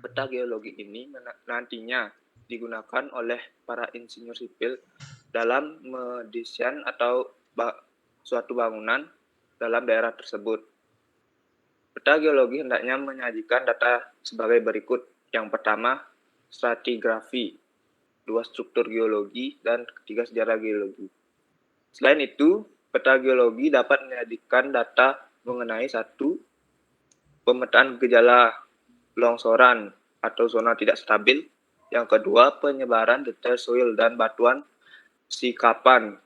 Peta geologi ini nantinya digunakan oleh para insinyur sipil dalam mendesain atau suatu bangunan dalam daerah tersebut. Peta geologi hendaknya menyajikan data sebagai berikut. Yang pertama, stratigrafi, dua struktur geologi, dan ketiga sejarah geologi. Selain itu, peta geologi dapat menyajikan data mengenai satu, pemetaan gejala longsoran atau zona tidak stabil. Yang kedua, penyebaran detail soil dan batuan sikapan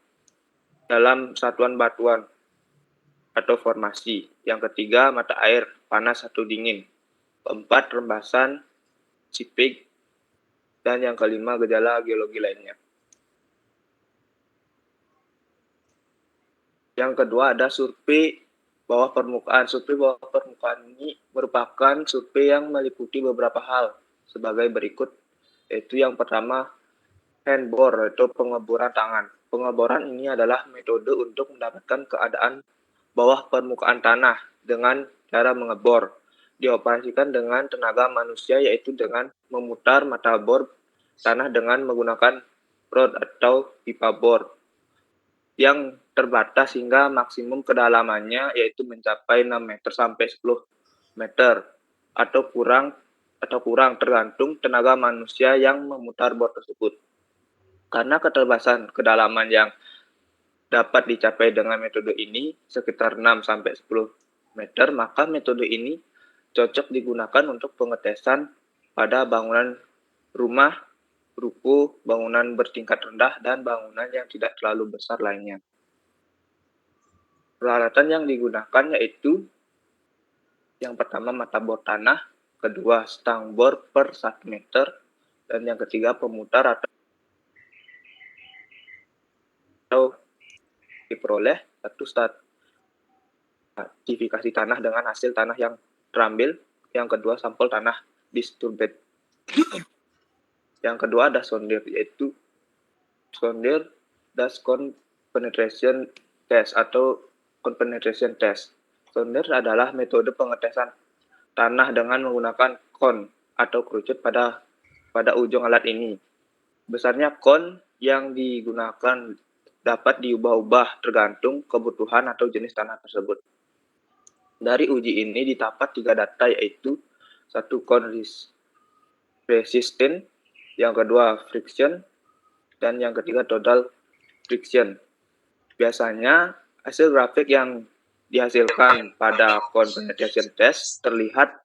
dalam satuan batuan atau formasi. Yang ketiga, mata air, panas atau dingin. Keempat, rembasan, sipik. Dan yang kelima, gejala geologi lainnya. Yang kedua ada survei bawah permukaan. Survei bawah permukaan ini merupakan survei yang meliputi beberapa hal sebagai berikut, yaitu yang pertama handbore atau pengeboran tangan. Pengeboran ini adalah metode untuk mendapatkan keadaan bawah permukaan tanah dengan cara mengebor. Dioperasikan dengan tenaga manusia, yaitu dengan memutar mata bor tanah dengan menggunakan rod atau pipa bor yang terbatas hingga maksimum kedalamannya yaitu mencapai 6 meter sampai 10 meter atau kurang tergantung tenaga manusia yang memutar bor tersebut. Karena keterbatasan kedalaman yang dapat dicapai dengan metode ini sekitar 6 sampai 10 meter, maka metode ini cocok digunakan untuk pengetesan pada bangunan rumah, ruko, bangunan bertingkat rendah, dan bangunan yang tidak terlalu besar lainnya. Peralatan yang digunakan yaitu yang pertama mata bor tanah, kedua stang bor per 1 meter, dan yang ketiga pemutar atau diperoleh satu stratifikasi tanah dengan hasil tanah yang terambil, yang kedua sampel tanah disturbed. Yang kedua ada sondir, yaitu sondir dust cone penetration test atau cone penetration test. Sondir adalah metode pengetesan tanah dengan menggunakan kon atau kerucut pada ujung alat ini. Besarnya kon yang digunakan dapat diubah-ubah tergantung kebutuhan atau jenis tanah tersebut. Dari uji ini didapat 3 data, yaitu satu kon resistant, yang kedua friction, dan yang ketiga total friction. Biasanya hasil grafik yang dihasilkan pada cone penetration test terlihat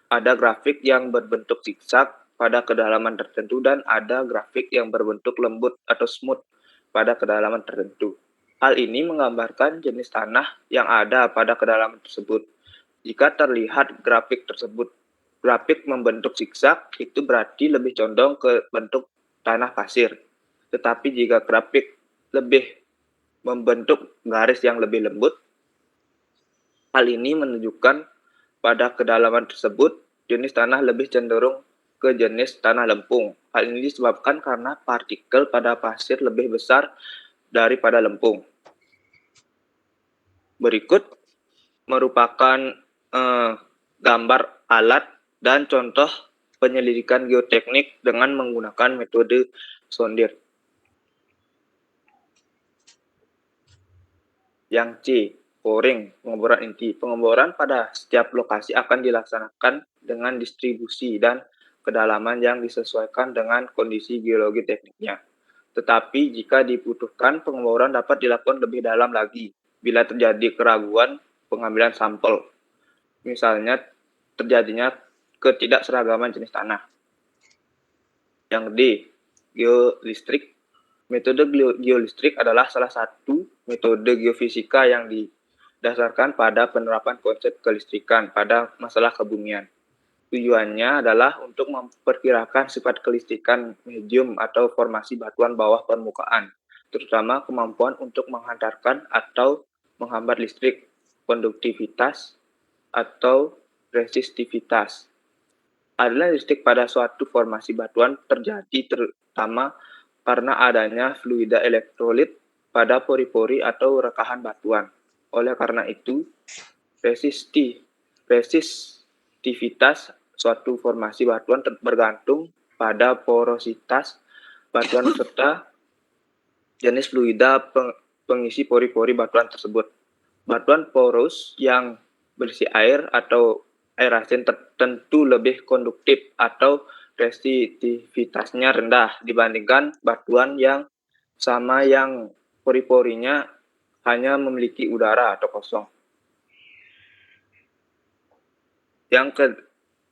ada grafik yang berbentuk zigzag pada kedalaman tertentu dan ada grafik yang berbentuk lembut atau smooth pada kedalaman tertentu. Hal ini menggambarkan jenis tanah yang ada pada kedalaman tersebut. Jika terlihat grafik membentuk zigzag, itu berarti lebih condong ke bentuk tanah pasir. Tetapi jika grafik lebih membentuk garis yang lebih lembut, hal ini menunjukkan pada kedalaman tersebut jenis tanah lebih cenderung ke jenis tanah lempung. Hal ini disebabkan karena partikel pada pasir lebih besar daripada lempung. Berikut merupakan gambar alat dan contoh penyelidikan geoteknik dengan menggunakan metode sondir. Yang C, coring, pengeboran inti. Pengeboran pada setiap lokasi akan dilaksanakan dengan distribusi dan kedalaman yang disesuaikan dengan kondisi geologi tekniknya. Tetapi jika dibutuhkan, pengeboran dapat dilakukan lebih dalam lagi bila terjadi keraguan pengambilan sampel. Misalnya terjadinya ketidakseragaman jenis tanah. Yang D, geolistrik. Metode geolistrik adalah salah satu metode geofisika yang didasarkan pada penerapan konsep kelistrikan pada masalah kebumian. Tujuannya adalah untuk memperkirakan sifat kelistrikan medium atau formasi batuan bawah permukaan, terutama kemampuan untuk menghantarkan atau menghambat listrik, konduktivitas, atau resistivitas. Aliran listrik pada suatu formasi batuan terjadi terutama karena adanya fluida elektrolit pada pori-pori atau rekahan batuan. Oleh karena itu, resistivitas suatu formasi batuan bergantung pada porositas batuan serta jenis fluida pengisi pori-pori batuan tersebut. Batuan porus yang berisi air atau air asin tentu lebih konduktif atau resistivitasnya rendah dibandingkan batuan yang sama yang pori-porinya hanya memiliki udara atau kosong.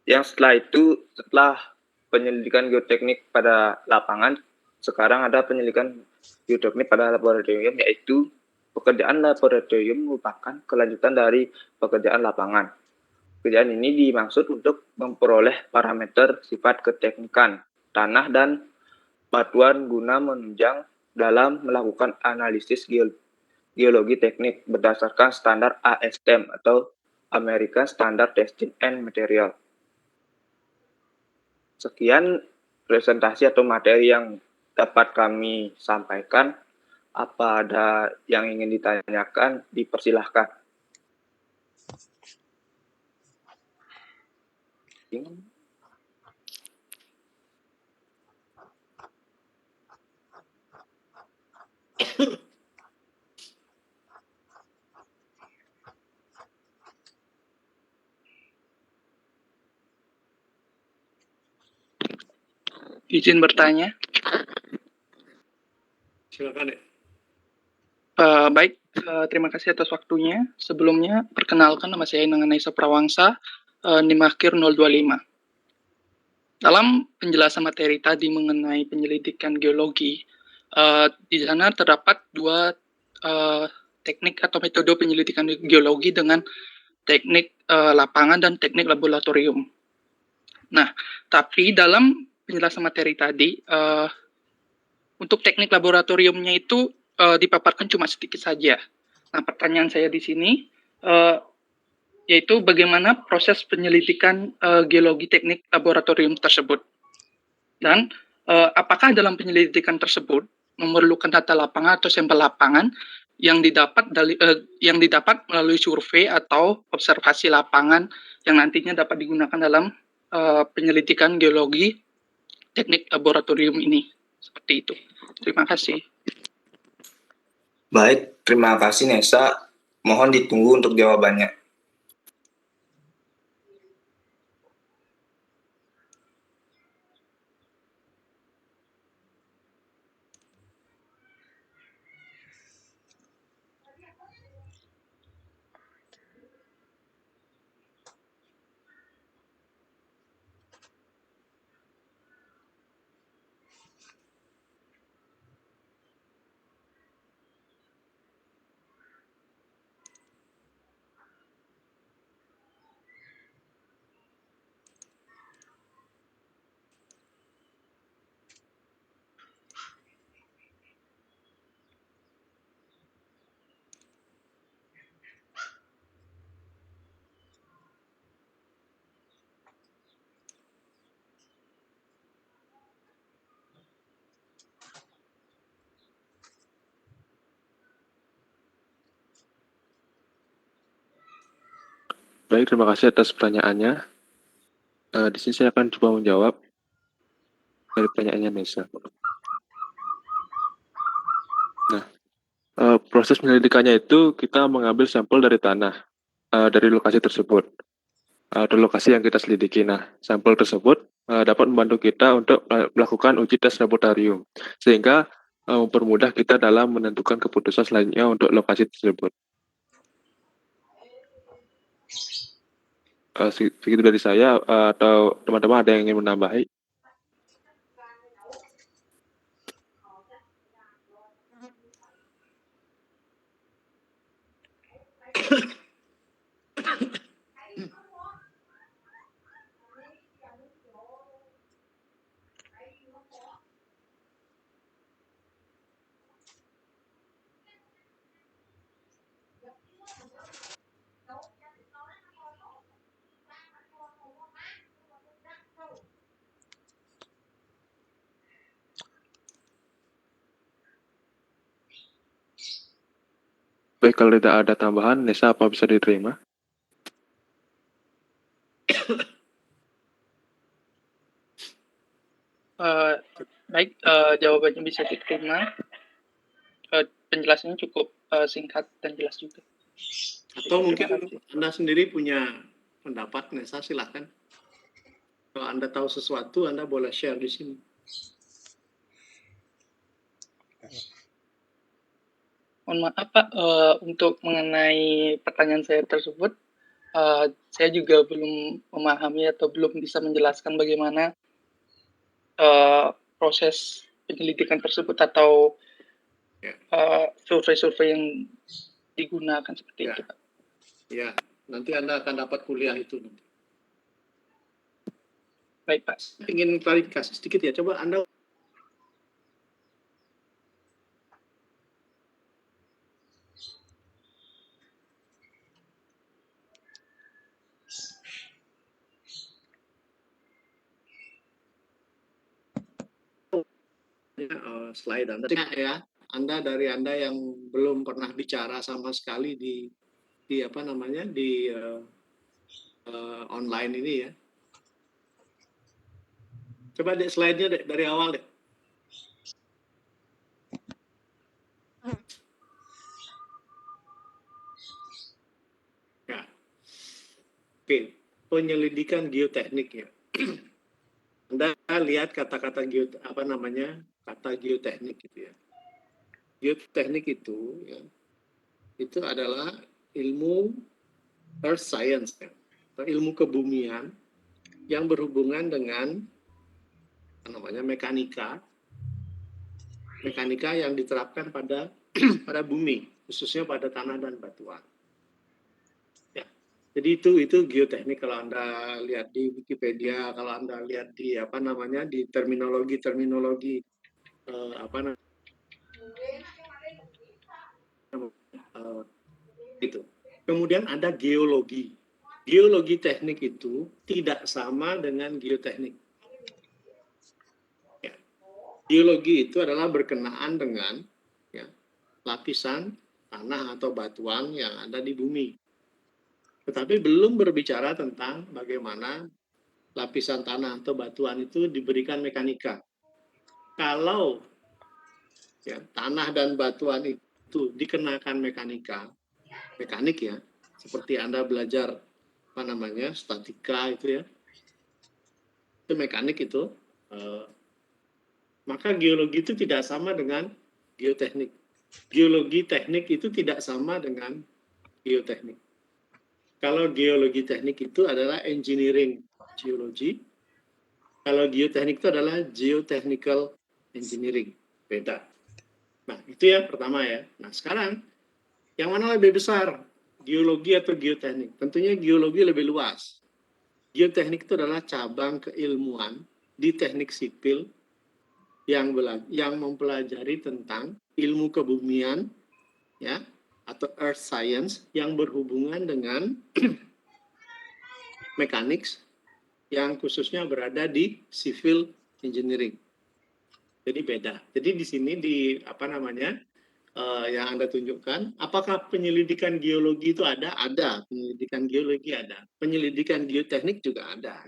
Yang setelah penyelidikan geoteknik pada lapangan, sekarang ada penyelidikan geoteknik pada laboratorium, yaitu pekerjaan laboratorium merupakan kelanjutan dari pekerjaan lapangan. Pekerjaan ini dimaksud untuk memperoleh parameter sifat keteknikan tanah dan batuan guna menunjang dalam melakukan analisis geologi teknik berdasarkan standar ASTM atau American Standard Testing and Material. Sekian presentasi atau materi yang dapat kami sampaikan. Apa ada yang ingin ditanyakan, dipersilahkan. Izin bertanya. Silakan, Dek. Baik, terima kasih atas waktunya. Sebelumnya, perkenalkan nama saya Nanganesa Prawangsa, NIM akhir 025. Dalam penjelasan materi tadi mengenai penyelidikan geologi, di sana terdapat dua teknik atau metode penyelidikan geologi dengan teknik lapangan dan teknik laboratorium. Nah, tapi dalam penjelasan materi tadi, untuk teknik laboratoriumnya itu dipaparkan cuma sedikit saja. Nah, pertanyaan saya di sini yaitu bagaimana proses penyelidikan geologi teknik laboratorium tersebut, dan apakah dalam penyelidikan tersebut memerlukan data lapangan atau sampel lapangan yang didapat melalui survei atau observasi lapangan yang nantinya dapat digunakan dalam penyelidikan geologi teknik laboratorium ini. Seperti itu. Terima kasih. Baik, terima kasih Nesa. Mohon ditunggu untuk jawabannya. Baik, terima kasih atas pertanyaannya. Di sini saya akan coba menjawab dari pertanyaannya Nesa. Nah, proses penyelidikannya itu kita mengambil sampel dari tanah, dari lokasi tersebut, dari lokasi yang kita selidiki. Nah, sampel tersebut dapat membantu kita untuk melakukan uji tes laboratorium, sehingga mempermudah kita dalam menentukan keputusan selanjutnya untuk lokasi tersebut. Segitu dari saya, atau teman-teman ada yang ingin menambahi? Baik, kalau tidak ada tambahan, Nesa, apa bisa diterima? Baik, jawabannya bisa diterima. Penjelasannya cukup singkat dan jelas juga. Atau Terima mungkin kasih. Anda sendiri punya pendapat, Nesa, silakan. Kalau Anda tahu sesuatu, Anda boleh share di sini. Mohon maaf Pak, untuk mengenai pertanyaan saya tersebut, saya juga belum memahami atau belum bisa menjelaskan bagaimana proses penyelidikan tersebut atau Ya. survei-survei yang digunakan seperti Ya. itu Pak. Ya, nanti Anda akan dapat kuliah itu. Baik Pak. Ingin klarifikasi sedikit ya, coba Anda. Slide Anda ya, dari Anda yang belum pernah bicara sama sekali di apa namanya di online ini ya. Coba deh slide-nya deh, dari awal deh. Ya. Oke, penyelidikan geoteknik ya. Anda lihat kata-kata kata geoteknik gitu ya. Geoteknik itu ya, itu adalah ilmu earth science ya, atau ilmu kebumian yang berhubungan dengan mekanika yang diterapkan pada bumi, khususnya pada tanah dan batuan. Ya. Jadi itu geoteknik kalau Anda lihat di Wikipedia, kalau Anda lihat di di terminologi itu. Kemudian ada geologi. Geologi teknik itu tidak sama dengan geoteknik. Ya. Geologi itu adalah berkenaan dengan ya, lapisan tanah atau batuan yang ada di bumi. Tetapi belum berbicara tentang bagaimana lapisan tanah atau batuan itu diberikan mekanika. Kalau ya, tanah dan batuan itu dikenakan mekanik ya, seperti Anda belajar statika itu ya, itu mekanik itu, maka geologi itu tidak sama dengan geoteknik. Geologi teknik itu tidak sama dengan geoteknik. Kalau geologi teknik itu adalah engineering geology, kalau geoteknik itu adalah geotechnical engineering, beda. Nah, itu ya pertama ya. Nah, sekarang yang mana lebih besar, geologi atau geoteknik? Tentunya geologi lebih luas. Geoteknik itu adalah cabang keilmuan di teknik sipil yang mempelajari tentang ilmu kebumian ya, atau earth science yang berhubungan dengan mechanics yang khususnya berada di civil engineering. Jadi beda. Jadi di sini yang Anda tunjukkan, apakah penyelidikan geologi itu ada? Ada, penyelidikan geologi ada. Penyelidikan geoteknik juga ada.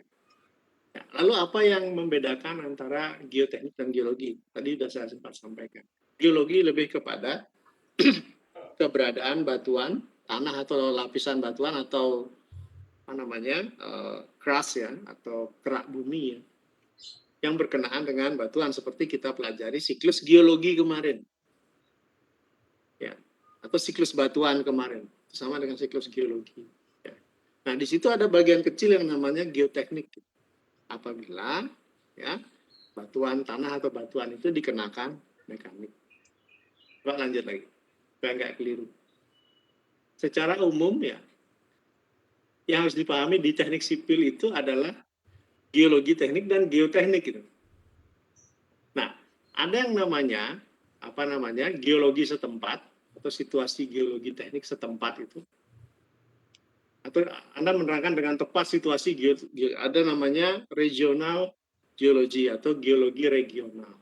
Ya, lalu apa yang membedakan antara geoteknik dan geologi? Tadi sudah saya sempat sampaikan. Geologi lebih kepada keberadaan batuan, tanah atau lapisan batuan atau crust ya, atau kerak bumi ya, yang berkenaan dengan batuan seperti kita pelajari siklus geologi kemarin. Ya, atau siklus batuan kemarin, sama dengan siklus geologi. Ya. Nah, di situ ada bagian kecil yang namanya geoteknik. Apabila ya batuan tanah atau batuan itu dikenakan mekanik. Coba lanjut lagi, supaya nggak keliru. Secara umum ya, yang harus dipahami di teknik sipil itu adalah geologi teknik dan geoteknik gitu. Nah, ada yang namanya geologi setempat atau situasi geologi teknik setempat itu, atau Anda menerangkan dengan tepat situasi ada namanya regional geologi atau geologi regional.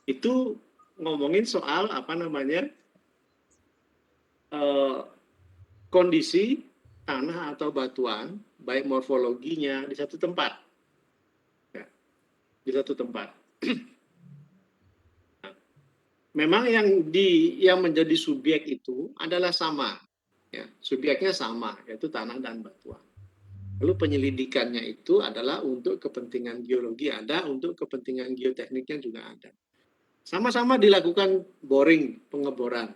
Itu ngomongin soal kondisi tanah atau batuan, baik morfologinya di satu tempat. Ya. di satu tempat. Memang yang menjadi subjek itu adalah sama, ya, subjeknya sama, yaitu tanah dan batuan. Lalu penyelidikannya itu adalah untuk kepentingan geologi ada, untuk kepentingan geotekniknya juga ada. Sama-sama dilakukan boring, pengeboran,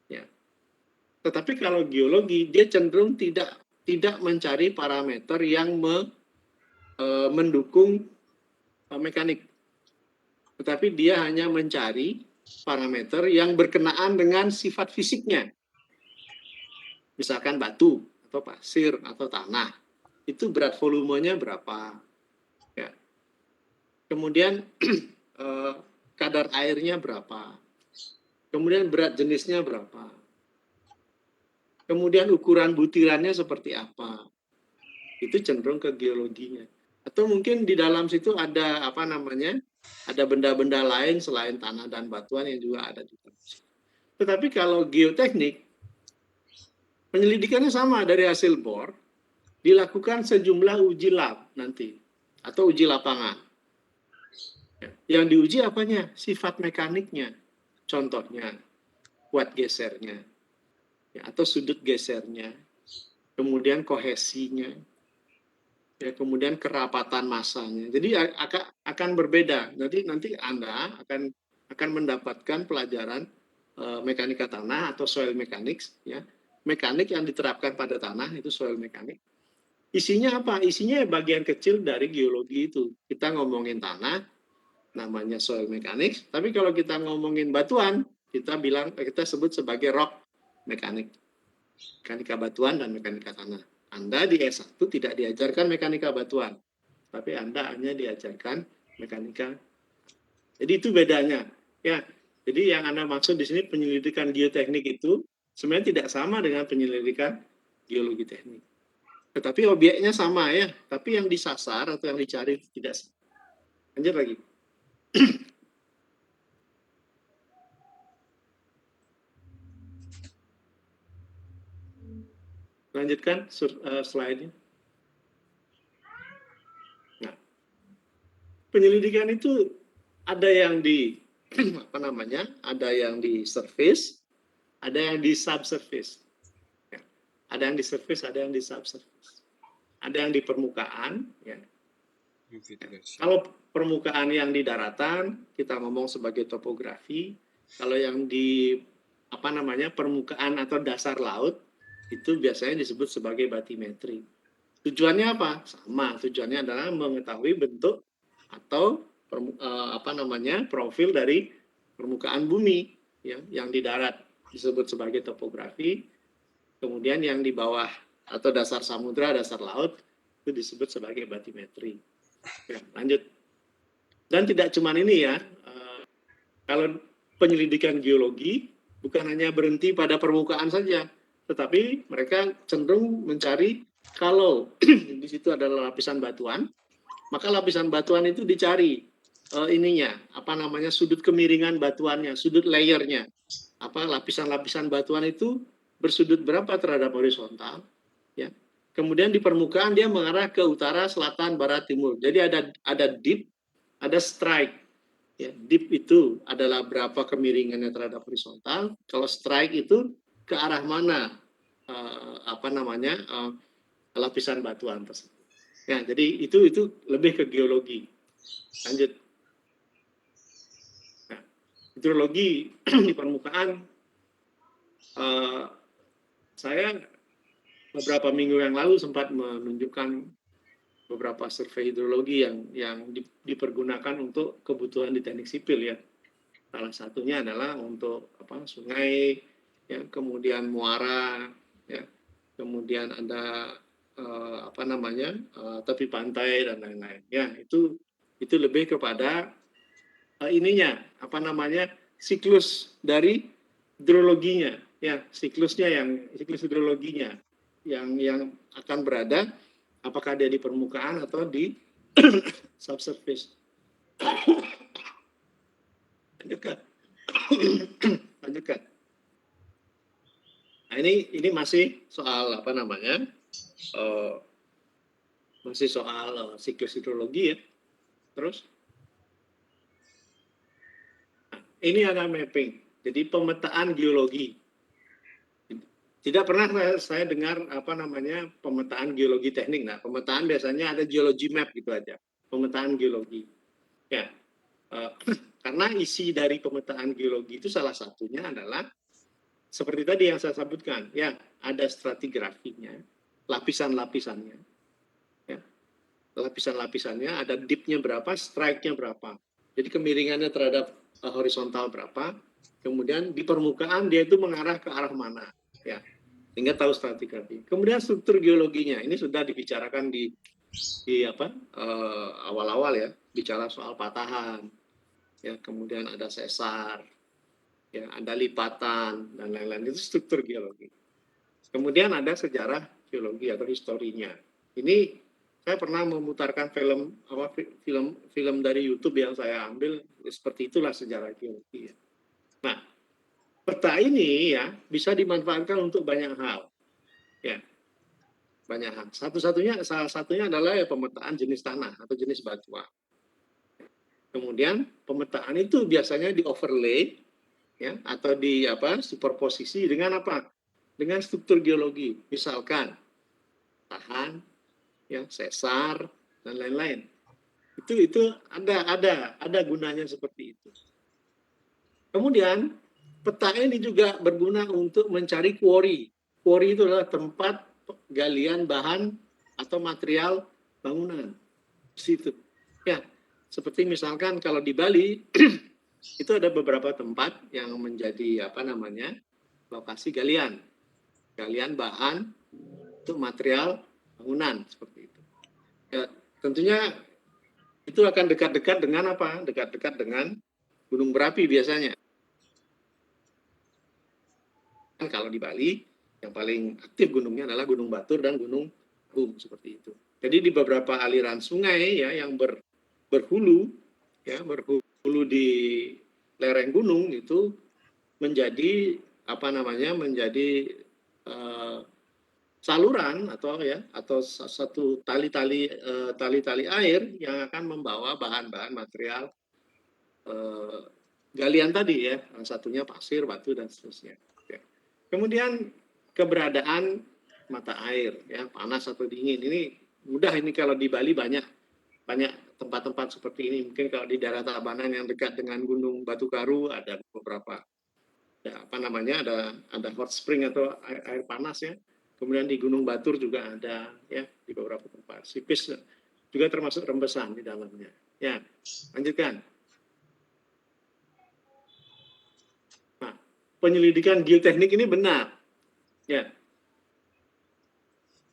ya. Tetapi kalau geologi dia cenderung tidak mencari parameter yang mendukung mekanik, tetapi dia hanya mencari parameter yang berkenaan dengan sifat fisiknya. Misalkan batu atau pasir atau tanah, itu berat volumenya berapa, ya. Kemudian kadar airnya berapa, kemudian berat jenisnya berapa, kemudian ukuran butirannya seperti apa. Itu cenderung ke geologinya. Atau mungkin di dalam situ ada ada benda-benda lain selain tanah dan batuan yang juga ada di dalam situ. Tetapi kalau geoteknik, penyelidikannya sama dari hasil bor, dilakukan sejumlah uji lab nanti, atau uji lapangan. Yang diuji apanya? Sifat mekaniknya. Contohnya, kuat gesernya, ya, atau sudut gesernya, kemudian kohesinya, ya, kemudian kerapatan masanya. Jadi akan berbeda. Nanti Anda akan mendapatkan pelajaran mekanika tanah atau soil mechanics, ya. Mekanik yang diterapkan pada tanah itu soil mechanics. Isinya apa? Isinya bagian kecil dari geologi itu. Kita ngomongin tanah, namanya soil mechanics. Tapi kalau kita ngomongin batuan, kita sebut sebagai rock mechanics. Mekanika batuan dan mekanika tanah. Anda di S1 tidak diajarkan mekanika batuan, tapi Anda hanya diajarkan mekanika. Jadi itu bedanya. Ya, jadi yang Anda maksud di sini penyelidikan geoteknik itu sebenarnya tidak sama dengan penyelidikan geologi teknik. Tetapi objeknya sama, ya, tapi yang disasar atau yang dicari tidak sama. Lanjut lagi. Lanjutkan slide-nya. Nah, penyelidikan itu ada yang di ada yang di surface, ada yang di subsurface. Ya. Ada yang di surface, ada yang di subsurface. Ada yang di permukaan, ya. Kalau permukaan yang di daratan kita ngomong sebagai topografi. Kalau yang di permukaan atau dasar laut itu biasanya disebut sebagai batimetri. Tujuannya apa? Sama, tujuannya adalah mengetahui bentuk atau profil dari permukaan bumi, ya, yang di darat disebut sebagai topografi. Kemudian yang di bawah atau dasar samudra, dasar laut itu disebut sebagai batimetri. Ya, lanjut. Dan tidak cuma ini, ya. Kalau penyelidikan geologi bukan hanya berhenti pada permukaan saja, tetapi mereka cenderung mencari kalau di situ adalah lapisan batuan, maka lapisan batuan itu dicari sudut kemiringan batuannya, sudut layernya. Lapisan-lapisan batuan itu bersudut berapa terhadap horizontal, ya. Kemudian di permukaan dia mengarah ke utara, selatan, barat, timur. Jadi ada dip, ada strike. Ya, dip itu adalah berapa kemiringannya terhadap horizontal. Kalau strike itu ke arah mana lapisan batuan tersebut. Ya, jadi itu lebih ke geologi. Lanjut. Nah, hidrologi di permukaan, saya beberapa minggu yang lalu sempat menunjukkan beberapa survei hidrologi yang dipergunakan untuk kebutuhan di teknik sipil, ya. Salah satunya adalah untuk sungai, ya, kemudian muara, ya, kemudian ada tepi pantai dan lain-lain. Ya, itu lebih kepada siklus dari hidrologinya, ya, siklus hidrologinya yang akan berada, apakah dia di permukaan atau di subsurface. Lanjutkan. Nah, ini masih soal masih soal siklus hidrologi, ya. Terus ini ada mapping. Jadi pemetaan geologi. Tidak pernah saya dengar apa namanya pemetaan geologi teknik. Nah, pemetaan biasanya ada geology map gitu aja. Pemetaan geologi. Ya, karena isi dari pemetaan geologi itu salah satunya adalah seperti tadi yang saya sebutkan. Ya, ada stratigrafinya, lapisan-lapisannya. Ya, lapisan-lapisannya, ada dipnya berapa, strike-nya berapa. Jadi kemiringannya terhadap horizontal berapa. Kemudian di permukaan dia itu mengarah ke arah mana. Ya, sehingga tahu stratigrafi. Kemudian struktur geologinya ini sudah dibicarakan di awal-awal ya, bicara soal patahan, ya, kemudian ada sesar, ya, ada lipatan dan lain-lain, itu struktur geologi. Kemudian ada sejarah geologi atau historinya. Ini saya pernah memutarkan film dari YouTube yang saya ambil, seperti itulah sejarah geologi. Nah, peta ini ya bisa dimanfaatkan untuk banyak hal, ya, banyak hal. Salah satunya adalah ya, pemetaan jenis tanah atau jenis batuan. Kemudian pemetaan itu biasanya di overlay, ya, atau di superposisi dengan apa? Dengan struktur geologi, misalkan tahan, ya, sesar dan lain-lain. Itu ada gunanya seperti itu. Kemudian peta ini juga berguna untuk mencari quarry. Quarry itu adalah tempat galian bahan atau material bangunan. Situ. Ya, seperti misalkan kalau di Bali itu ada beberapa tempat yang menjadi lokasi galian bahan untuk material bangunan seperti itu. Ya, tentunya itu akan dekat-dekat dengan apa? Dekat-dekat dengan gunung berapi biasanya. Kalau di Bali yang paling aktif gunungnya adalah Gunung Batur dan Gunung Agung seperti itu. Jadi di beberapa aliran sungai ya yang berhulu di lereng gunung itu menjadi saluran atau satu tali-tali air yang akan membawa bahan-bahan material galian tadi ya, satunya pasir, batu dan seterusnya. Ya. Kemudian keberadaan mata air ya, panas atau dingin ini mudah, ini kalau di Bali banyak tempat-tempat seperti ini. Mungkin kalau di daerah Tabanan yang dekat dengan Gunung Batu Karu ada beberapa ada hot spring atau air panas ya. Kemudian di Gunung Batur juga ada ya, di beberapa tempat. Sipis juga termasuk rembesan di dalamnya. Ya, lanjutkan. Nah, penyelidikan geoteknik ini benar. Ya.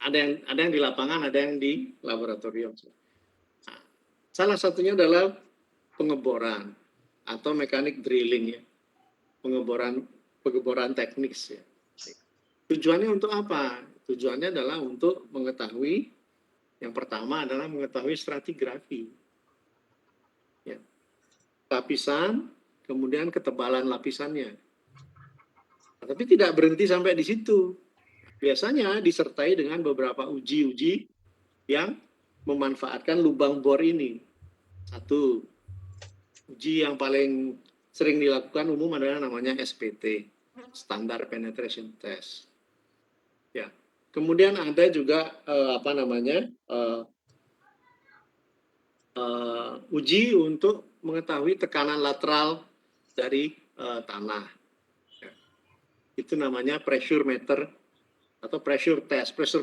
Ada yang di lapangan, ada yang di laboratorium. Nah, salah satunya adalah pengeboran atau mekanik drilling ya. Pengeboran teknik ya. Tujuannya untuk apa? Tujuannya adalah untuk mengetahui, yang pertama adalah mengetahui stratigrafi. Ya. Lapisan, kemudian ketebalan lapisannya. Nah, tapi tidak berhenti sampai di situ. Biasanya disertai dengan beberapa uji-uji yang memanfaatkan lubang bor ini. Satu, uji yang paling sering dilakukan umum adalah namanya SPT, Standard Penetration Test. Ya. Kemudian ada juga uji untuk mengetahui tekanan lateral dari tanah. Ya. Itu namanya pressure meter atau pressure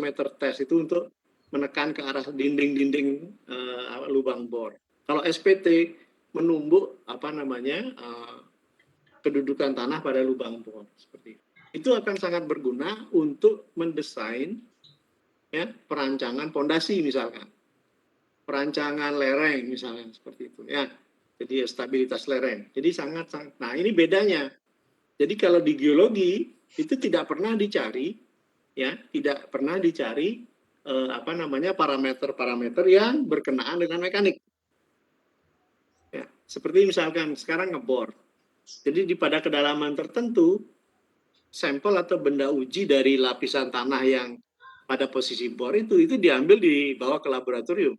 meter test itu untuk menekan ke arah dinding-dinding lubang bor. Kalau SPT menumbuk kedudukan tanah pada lubang bor seperti itu. Itu akan sangat berguna untuk mendesain ya perancangan pondasi misalkan, perancangan lereng misalnya seperti itu ya. Jadi stabilitas lereng. Jadi sangat. Nah ini bedanya. Jadi kalau di geologi itu tidak pernah dicari parameter-parameter yang berkenaan dengan mekanik. Ya, seperti misalkan sekarang ngebor. Jadi pada kedalaman tertentu, sampel atau benda uji dari lapisan tanah yang pada posisi bor itu diambil dibawa ke laboratorium.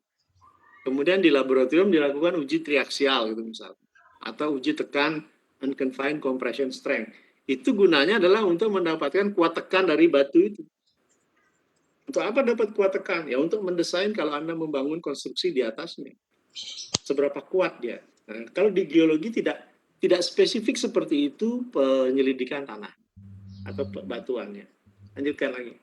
Kemudian di laboratorium dilakukan uji triaksial gitu misalnya, atau uji tekan unconfined compression strength. Itu gunanya adalah untuk mendapatkan kuat tekan dari batu itu. Untuk apa dapat kuat tekan? Ya untuk mendesain kalau Anda membangun konstruksi di atasnya. Seberapa kuat dia. Nah, kalau di geologi tidak spesifik seperti itu penyelidikan tanah atau batuannya. Lanjutkan lagi.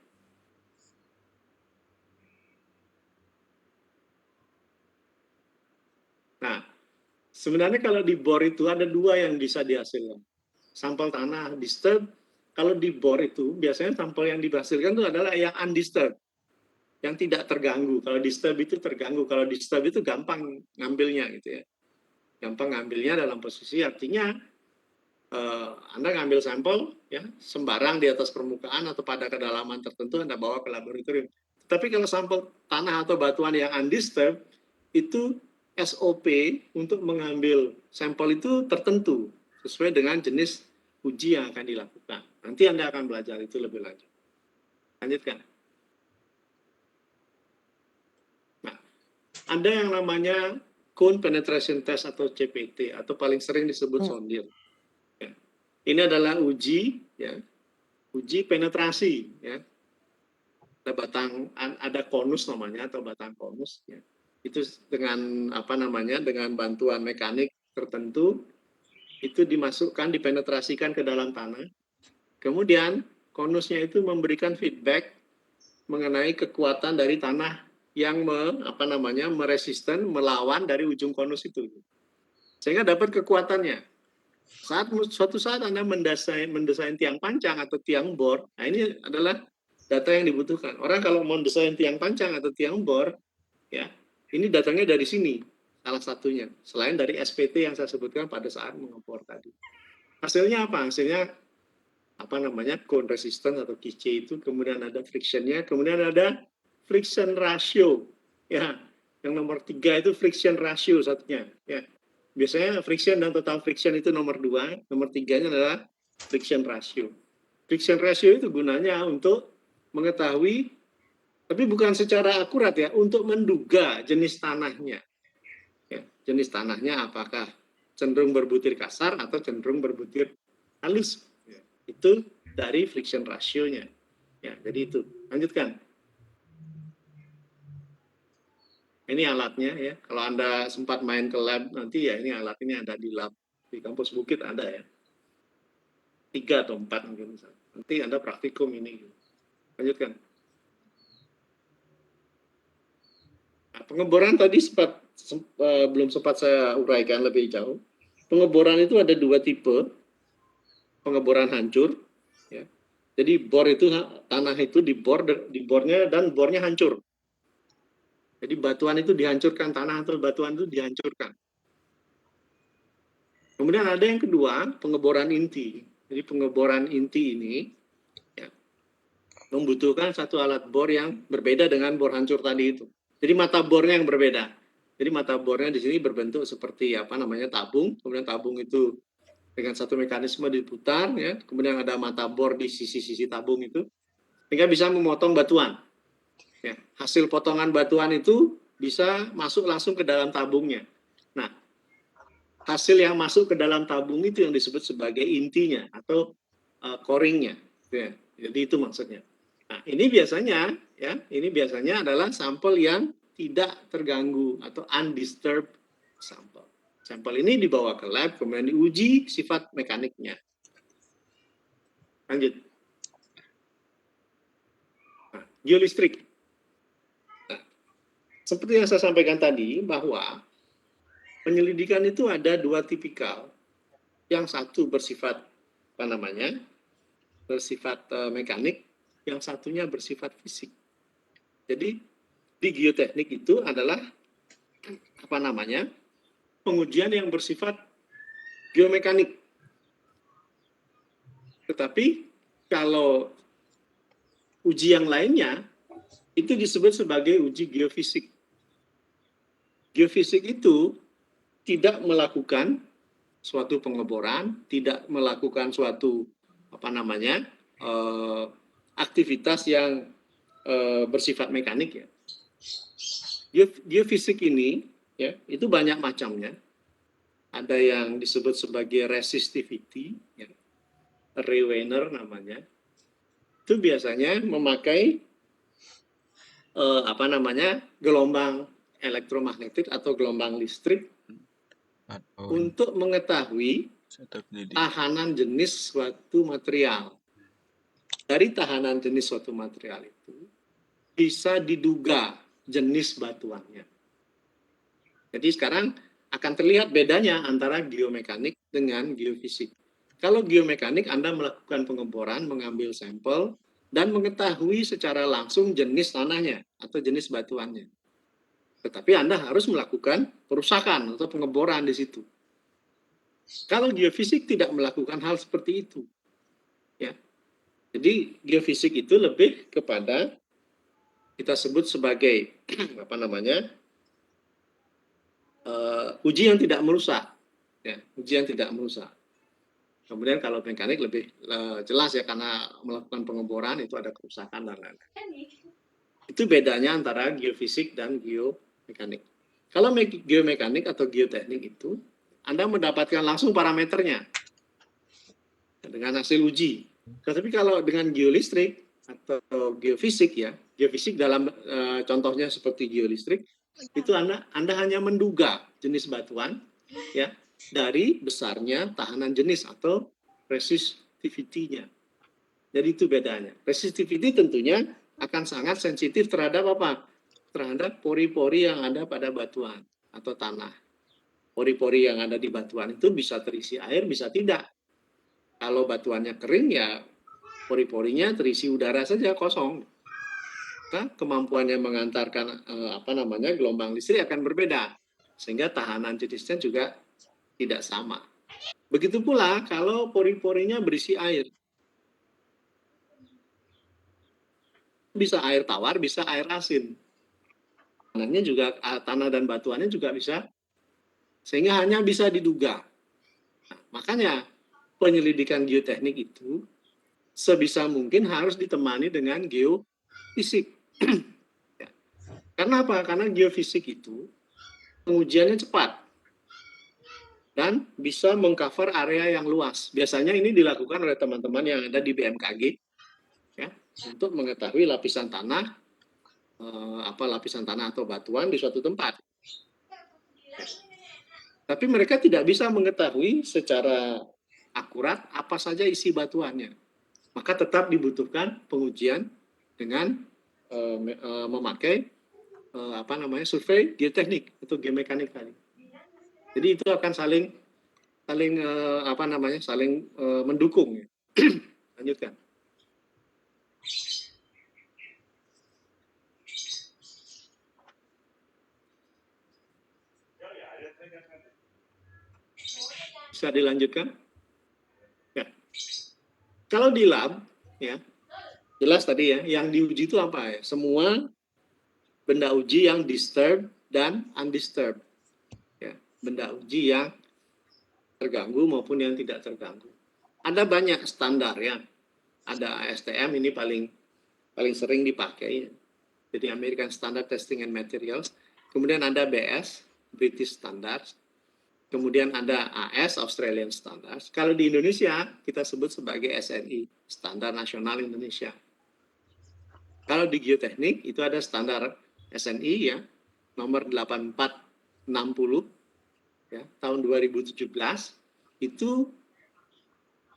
Nah, sebenarnya kalau di bor itu ada dua yang bisa dihasilkan. Sampel tanah disturbed. Kalau di bor itu biasanya sampel yang dihasilkan itu adalah yang undisturbed, yang tidak terganggu. Kalau disturb itu terganggu. Kalau disturb itu gampang ngambilnya gitu ya. Gampang ngambilnya dalam posisi artinya Anda ngambil sampel ya sembarang di atas permukaan atau pada kedalaman tertentu Anda bawa ke laboratorium. Tapi kalau sampel tanah atau batuan yang undisturbed itu SOP untuk mengambil sampel itu tertentu sesuai dengan jenis uji yang akan dilakukan. Nanti Anda akan belajar itu lebih lanjut. Lanjutkan. Nah, ada yang namanya Cone Penetration Test atau CPT atau paling sering disebut sondir. Ya. Ini adalah uji penetrasi. Ya. Ada konus namanya atau batang konus. Ya. Itu dengan dengan bantuan mekanik tertentu itu dipenetrasikan ke dalam tanah. Kemudian konusnya itu memberikan feedback mengenai kekuatan dari tanah yang meresisten melawan dari ujung konus itu. Sehingga dapat kekuatannya. Suatu saat Anda mendesain tiang pancang atau tiang bor, nah ini adalah data yang dibutuhkan. Orang kalau mau mendesain tiang pancang atau tiang bor, ya ini datangnya dari sini, salah satunya. Selain dari SPT yang saya sebutkan pada saat mengebor tadi. Hasilnya apa? Hasilnya cone resistance atau KC itu, kemudian ada frictionnya, kemudian ada friction ratio. Ya, yang nomor 3 itu friction ratio satunya. Ya, biasanya friction dan total friction itu nomor 2, nomor 3-nya adalah friction ratio. Friction ratio itu gunanya untuk mengetahui, tapi bukan secara akurat ya, untuk menduga jenis tanahnya. Ya, jenis tanahnya apakah cenderung berbutir kasar atau cenderung berbutir halus. Ya, itu dari friction ratio-nya. Ya, jadi itu. Lanjutkan. Ini alatnya ya. Kalau Anda sempat main ke lab nanti ya ini alat ini ada di lab di kampus Bukit ada ya. 3 atau 4 mungkin. Nanti Anda praktikum ini. Lanjutkan. Nah, pengeboran tadi belum sempat saya uraikan lebih jauh. Pengeboran itu ada 2 tipe. Pengeboran hancur. Ya. Jadi bor itu tanah itu dibornya dan bornya hancur. Jadi batuan itu dihancurkan, tanah atau batuan itu dihancurkan. Kemudian ada yang kedua, pengeboran inti. Jadi pengeboran inti ini ya, membutuhkan satu alat bor yang berbeda dengan bor hancur tadi itu. Jadi mata bornya yang berbeda. Jadi mata bornya di sini berbentuk seperti tabung. Kemudian tabung itu dengan satu mekanisme diputar, ya. Kemudian ada mata bor di sisi-sisi tabung itu, sehingga bisa memotong batuan. Ya, hasil potongan batuan itu bisa masuk langsung ke dalam tabungnya. Nah, hasil yang masuk ke dalam tabung itu yang disebut sebagai intinya atau coringnya. Ya, jadi itu maksudnya. Nah, ini biasanya adalah sampel yang tidak terganggu atau undisturbed sampel. Sampel ini dibawa ke lab, kemudian diuji sifat mekaniknya. Lanjut. Nah, geolistrik. Nah, seperti yang saya sampaikan tadi, bahwa penyelidikan itu ada 2 tipikal. Yang satu bersifat bersifat mekanik, yang satunya bersifat fisik. Jadi di geoteknik itu adalah pengujian yang bersifat geomekanik. Tetapi kalau uji yang lainnya itu disebut sebagai uji geofisik. Geofisik itu tidak melakukan suatu pengeboran, tidak melakukan suatu aktivitas yang bersifat mekanik ya. Geofisik ini ya itu banyak macamnya. ada yang disebut sebagai resistivity, ya, Reweiner namanya. Itu biasanya memakai gelombang elektromagnetik atau gelombang listrik untuk mengetahui tahanan jenis suatu material. Dari tahanan jenis suatu material itu bisa diduga jenis batuannya. Jadi sekarang akan terlihat bedanya antara geomekanik dengan geofisik. Kalau geomekanik, Anda melakukan pengeboran, mengambil sampel, dan mengetahui secara langsung jenis tanahnya atau jenis batuannya. Tetapi Anda harus melakukan perusakan atau pengeboran di situ. Kalau geofisik tidak melakukan hal seperti itu. Ya. Jadi geofisik itu lebih kepada kita sebut sebagai uji yang tidak merusak. Ya, uji yang tidak merusak. Kemudian kalau mekanik lebih jelas ya, karena melakukan pengeboran itu ada kerusakan dan lain-lain. Itu bedanya antara geofisik dan geomekanik. Kalau geomekanik atau geoteknik itu, Anda mendapatkan langsung parameternya dengan hasil uji. Tetapi kalau dengan geolistrik atau geofisik ya, geofisik dalam contohnya seperti geolistrik, itu Anda hanya menduga jenis batuan ya, dari besarnya tahanan jenis atau resistivity-nya. Jadi itu bedanya. Resistivity tentunya akan sangat sensitif terhadap apa? Terhadap pori-pori yang ada pada batuan atau tanah. Pori-pori yang ada di batuan itu bisa terisi air, bisa tidak. Kalau batuannya kering ya pori-porinya terisi udara saja, kosong. Maka kemampuannya mengantarkan gelombang listrik akan berbeda. Sehingga tahanan jenisnya juga tidak sama. Begitu pula kalau pori-porinya berisi air. Bisa air tawar, bisa air asin. Tanah dan batuannya juga bisa. Sehingga hanya bisa diduga. Nah, makanya penyelidikan geoteknik itu sebisa mungkin harus ditemani dengan geofisik. Ya. Karena apa? Karena geofisik itu pengujiannya cepat dan bisa mengcover area yang luas. Biasanya ini dilakukan oleh teman-teman yang ada di BMKG ya, untuk mengetahui lapisan tanah, lapisan tanah atau batuan di suatu tempat. Ya. Tapi mereka tidak bisa mengetahui secara akurat apa saja isi batuannya. Maka tetap dibutuhkan pengujian dengan memakai survei geoteknik atau geomekanik tadi. Jadi itu akan saling mendukung. Lanjutkan. Bisa dilanjutkan? Ya. Kalau di lab, ya jelas tadi ya, yang diuji itu apa ya? Semua benda uji yang disturbed dan undisturbed. Ya, benda uji yang terganggu maupun yang tidak terganggu. Ada banyak standar ya. Ada ASTM, ini paling sering dipakai. Jadi American Standard Testing and Materials. Kemudian ada BS, British Standards. Kemudian ada AS, Australian Standards. Kalau di Indonesia, kita sebut sebagai SNI, Standar Nasional Indonesia. Kalau di geoteknik, itu ada standar SNI ya, nomor 8460 ya, tahun 2017. Itu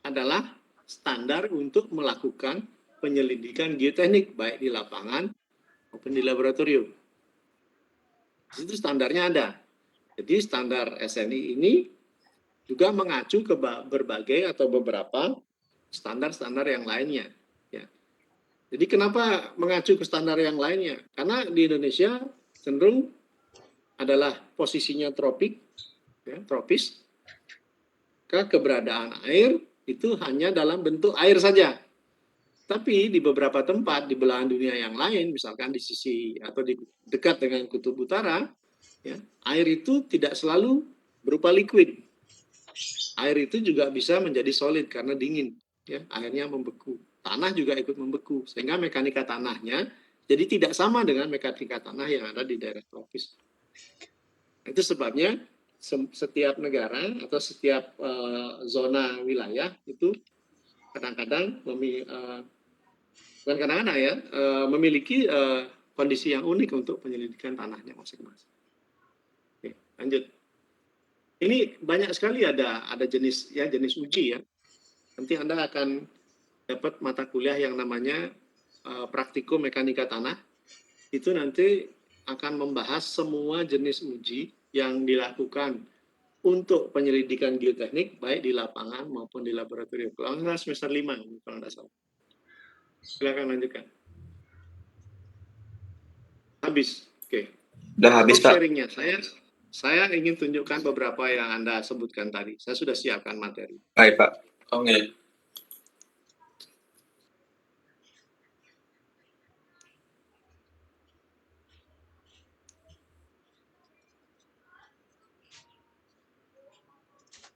adalah standar untuk melakukan penyelidikan geoteknik, baik di lapangan maupun di laboratorium. Itu standarnya ada. Jadi standar SNI ini juga mengacu ke berbagai atau beberapa standar-standar yang lainnya. Ya. Jadi kenapa mengacu ke standar yang lainnya? Karena di Indonesia cenderung adalah posisinya tropis, keberadaan air itu hanya dalam bentuk air saja. Tapi di beberapa tempat di belahan dunia yang lain, misalkan di sisi atau di dekat dengan kutub utara, ya, air itu tidak selalu berupa liquid. Air itu juga bisa menjadi solid karena dingin, ya, airnya membeku. Tanah juga ikut membeku, sehingga mekanika tanahnya jadi tidak sama dengan mekanika tanah yang ada di daerah tropis. Itu sebabnya setiap negara atau setiap zona wilayah itu kadang-kadang bukan kadang-kadang ya, memiliki kondisi yang unik untuk penyelidikan tanahnya masing-masing. Oke, lanjut. Ini banyak sekali ada jenis uji ya. Nanti Anda akan dapat mata kuliah yang namanya praktikum mekanika tanah. Itu nanti akan membahas semua jenis uji yang dilakukan untuk penyelidikan geoteknik baik di lapangan maupun di laboratorium. Kalau nggak semester 5 kalau nggak salah. Silakan lanjutkan. Habis. Oke. Udah habis, Pak. Sharingnya saya ingin tunjukkan beberapa yang Anda sebutkan tadi. Saya sudah siapkan materi. Baik, Pak. Oke.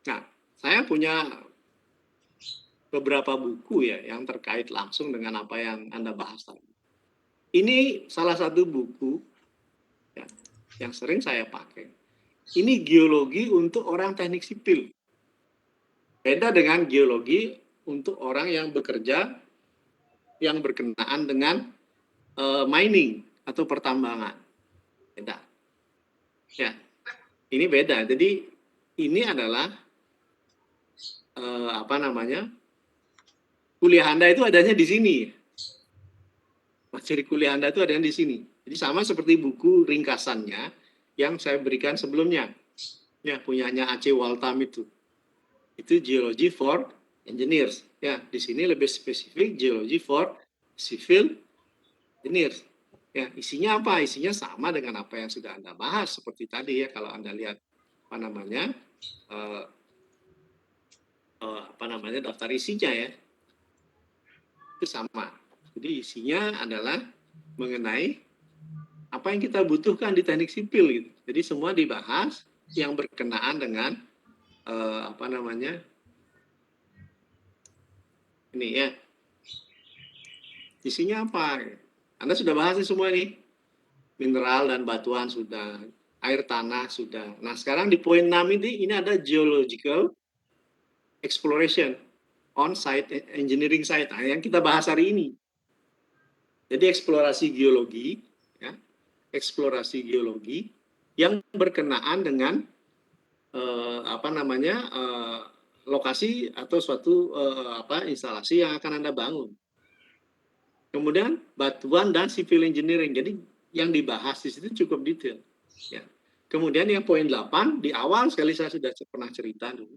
Nah, saya punya beberapa buku ya yang terkait langsung dengan apa yang Anda bahas tadi. Ini salah satu buku ya, yang sering saya pakai. Ini geologi untuk orang teknik sipil. Beda dengan geologi untuk orang yang bekerja yang berkenaan dengan mining atau pertambangan. Beda. Ya, ini beda. Jadi ini adalah kuliah Anda itu adanya di sini. Materi kuliah Anda itu adanya di sini. Jadi sama seperti buku ringkasannya yang saya berikan sebelumnya. Ya, punyanya A.C. Waltham itu. Itu Geology for Engineers. Ya, di sini lebih spesifik Geology for Civil Engineers. Ya, isinya apa? Isinya sama dengan apa yang sudah Anda bahas seperti tadi ya. Kalau Anda lihat daftar isinya ya. Itu sama. Jadi isinya adalah mengenai apa yang kita butuhkan di teknik sipil gitu. Jadi semua dibahas yang berkenaan dengan ini ya. Isinya apa? Anda sudah bahas ini semua nih. Mineral dan batuan sudah, air tanah sudah. Nah, sekarang di poin 6 ini ada geological exploration on site engineering site. Nah, yang kita bahas hari ini. Jadi eksplorasi geologi ya. Eksplorasi geologi yang berkenaan dengan lokasi atau suatu instalasi yang akan Anda bangun. Kemudian batuan dan civil engineering. Jadi yang dibahas di situ cukup detail. Ya. Kemudian yang poin 8 di awal sekali saya sudah pernah cerita dulu.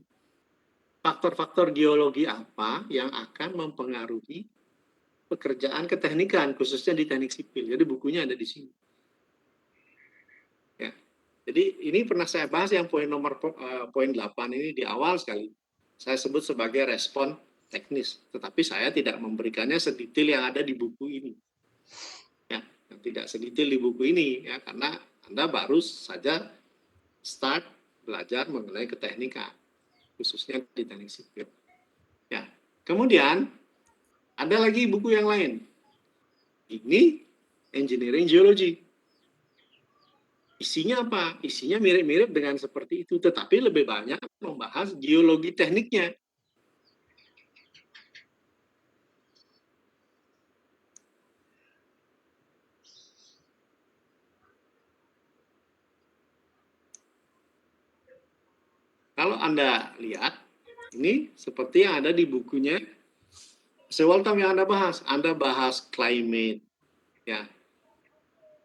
Faktor-faktor geologi apa yang akan mempengaruhi pekerjaan keteknikan khususnya di teknik sipil. Jadi bukunya ada di sini. Ya. Jadi ini pernah saya bahas yang poin 8 ini di awal sekali. Saya sebut sebagai respon teknis, tetapi saya tidak memberikannya sedetail yang ada di buku ini. Ya, tidak sedetail di buku ini ya, karena Anda baru saja start belajar mengenai keteknikan, khususnya di teknik sipil. Ya, kemudian ada lagi buku yang lain. Ini engineering geology. Isinya apa? Isinya mirip-mirip dengan seperti itu, tetapi lebih banyak membahas geologi tekniknya. Kalau Anda lihat, ini seperti yang ada di bukunya Waltham yang Anda bahas climate, ya.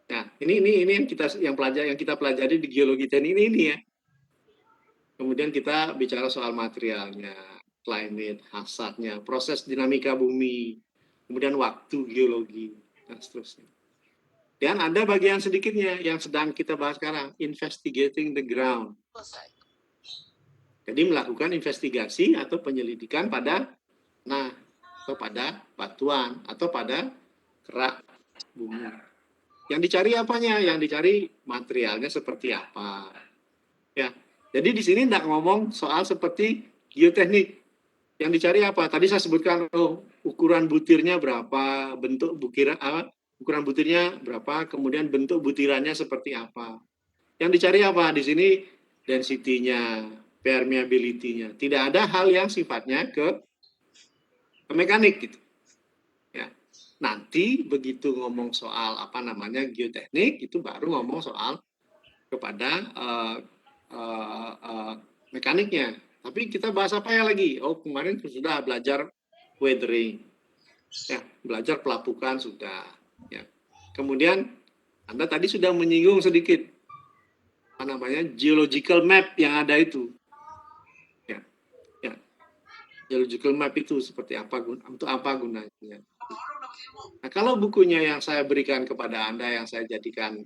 Nah, ini yang kita pelajari di geologi teknik ini ya. Kemudian kita bicara soal materialnya, climate, hazardnya, proses dinamika bumi, kemudian waktu geologi, dan seterusnya. Dan ada bagian sedikitnya yang sedang kita bahas sekarang, investigating the ground. Jadi melakukan investigasi atau penyelidikan pada atau pada batuan atau pada kerak bumi. Yang dicari apanya? Yang dicari materialnya seperti apa. Ya. Jadi di sini tidak ngomong soal seperti geoteknik. Yang dicari apa? Tadi saya sebutkan ukuran butirnya berapa, bentuk ukuran butirnya berapa, kemudian bentuk butirannya seperti apa. Yang dicari apa? Di sini density-nya, permeability-nya. Tidak ada hal yang sifatnya ke mekanik gitu. Ya. Nanti begitu ngomong soal geoteknik, itu baru ngomong soal kepada mekaniknya. Tapi kita bahas apa ya lagi? Oh, kemarin sudah belajar weathering. Ya, belajar pelapukan sudah. Ya. Kemudian Anda tadi sudah menyinggung sedikit geological map yang ada itu. Ya. Ya. Geological map itu seperti apa, untuk apa gunanya? Nah, kalau bukunya yang saya berikan kepada Anda, yang saya jadikan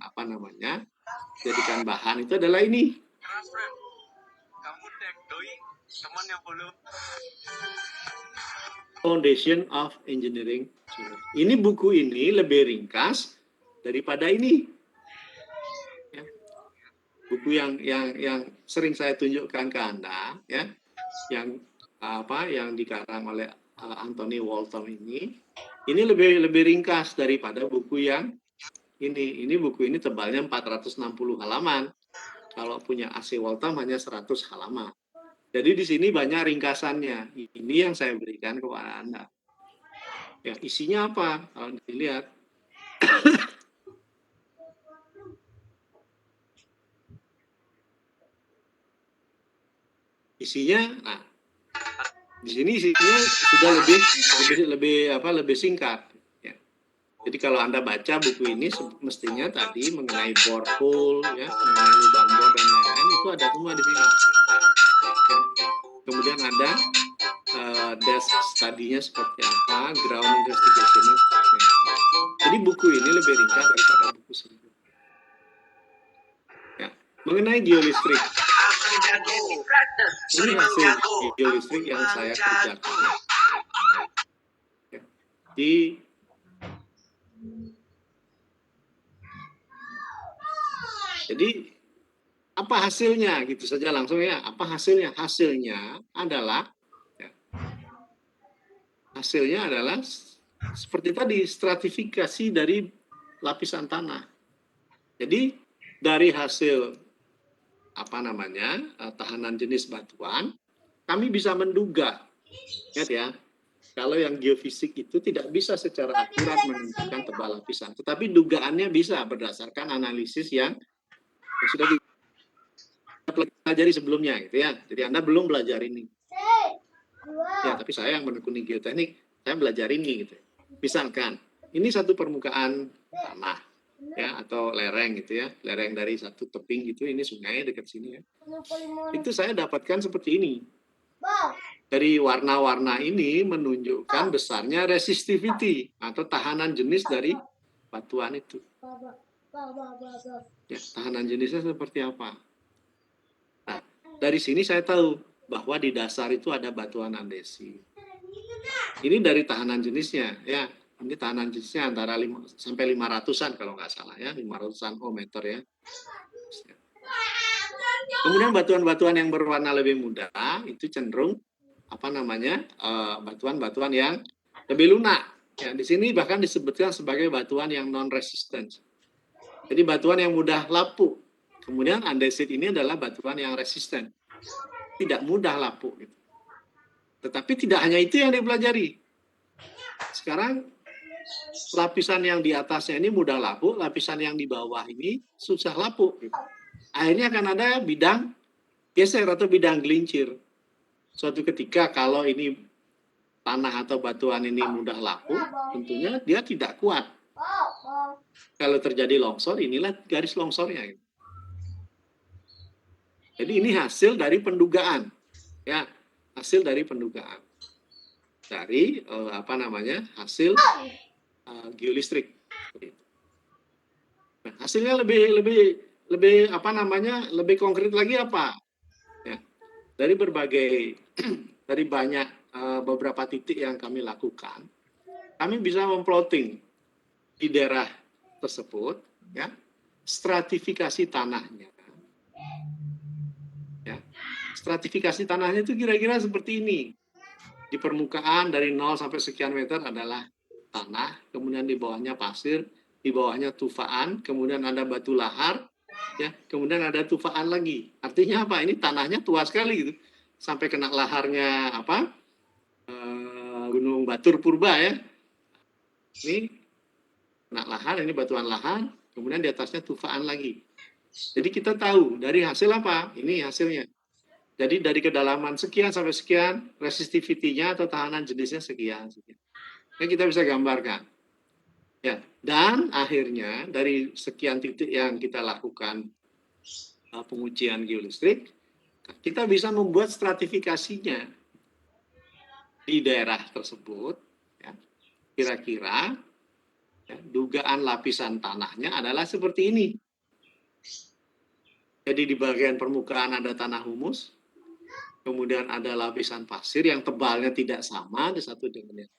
jadikan bahan, itu adalah ini. Foundation of Engineering. Ini buku ini lebih ringkas daripada ini. Ya. Buku yang sering saya tunjukkan ke Anda, ya, yang dikarang oleh Anthony Walton ini lebih ringkas daripada buku yang ini. Ini buku ini tebalnya 460 halaman. Kalau punya AC Walton hanya 100 halaman. Jadi di sini banyak ringkasannya. Ini yang saya berikan kepada Anda. Ya, isinya apa? Kalau dilihat. Isinya, nah, di sini isinya sudah lebih singkat. Ya. Jadi kalau Anda baca buku ini, mestinya tadi mengenai borehole, ya, mengenai lubang bor dan lain-lain, itu ada semua di sini. Ya. Kemudian ada desk study-nya seperti apa, ground investigation-nya seperti apa. Jadi buku ini lebih ringkas daripada buku sebelumnya. Ya. Mengenai geolistrik, ini hasil geolistrik yang saya kerjakan. Ya. Jadi apa hasilnya gitu saja langsung ya. Apa hasilnya? Hasilnya adalah seperti tadi, stratifikasi dari lapisan tanah. Jadi dari hasil tahanan jenis batuan, kami bisa menduga, ingat ya, kalau yang geofisik itu tidak bisa secara akurat menentukan tebal lapisan, tetapi dugaannya bisa berdasarkan analisis yang sudah dipelajari sebelumnya, gitu ya. Jadi Anda belum belajar ini. Ya, tapi saya yang menekuni geoteknik, saya belajar ini, gitu. Misalkan, ini satu permukaan tanah, ya, atau lereng, gitu ya, lereng dari satu tebing gitu, ini sungai dekat sini ya. Itu saya dapatkan seperti ini. Dari warna-warna ini menunjukkan besarnya resistivity atau tahanan jenis dari batuan itu. Ya, tahanan jenisnya seperti apa? Nah, dari sini saya tahu bahwa di dasar itu ada batuan andesit. Ini dari tahanan jenisnya, ya. Ini tahanan jenisnya antara 5 sampai 500-an kalau nggak salah ya, 500-an meter ya. Kemudian batuan-batuan yang berwarna lebih muda itu cenderung batuan-batuan yang lebih lunak. Ya, di sini bahkan disebutkan sebagai batuan yang non-resistant. Jadi batuan yang mudah lapuk. Kemudian andesit ini adalah batuan yang resisten. Tidak mudah lapuk. Gitu. Tetapi tidak hanya itu yang dipelajari. Sekarang lapisan yang di atasnya ini mudah lapuk, lapisan yang di bawah ini susah lapuk. Gitu. Akhirnya akan ada bidang geser atau bidang gelincir. Suatu ketika kalau ini tanah atau batuan ini mudah lapuk, tentunya dia tidak kuat. Kalau terjadi longsor, inilah garis longsornya. Gitu. Jadi ini hasil dari pendugaan, ya, hasil dari pendugaan, dari hasil geolistrik. Nah, hasilnya lebih konkret lagi apa? Ya, dari banyak beberapa titik yang kami lakukan, kami bisa memplotting di daerah tersebut, ya, stratifikasi tanahnya. Ya. Stratifikasi tanahnya itu kira-kira seperti ini. Di permukaan dari 0 sampai sekian meter adalah tanah, kemudian di bawahnya pasir, di bawahnya tufaan, kemudian ada batu lahar, ya, kemudian ada tufaan lagi. Artinya apa? Ini tanahnya tua sekali gitu, sampai kena laharnya apa? Gunung Batur Purba ya. Ini kena lahar, ini batuan lahar, kemudian di atasnya tufaan lagi. Jadi kita tahu dari hasil apa? Ini hasilnya. Jadi dari kedalaman sekian sampai sekian, resistivity-nya atau tahanan jenisnya sekian. Ini kita bisa gambarkan. Ya, dan akhirnya dari sekian titik yang kita lakukan pengujian geolistrik, kita bisa membuat stratifikasinya di daerah tersebut. Ya. Kira-kira ya, dugaan lapisan tanahnya adalah seperti ini. Jadi di bagian permukaan ada tanah humus, kemudian ada lapisan pasir yang tebalnya tidak sama di satu dengan yang.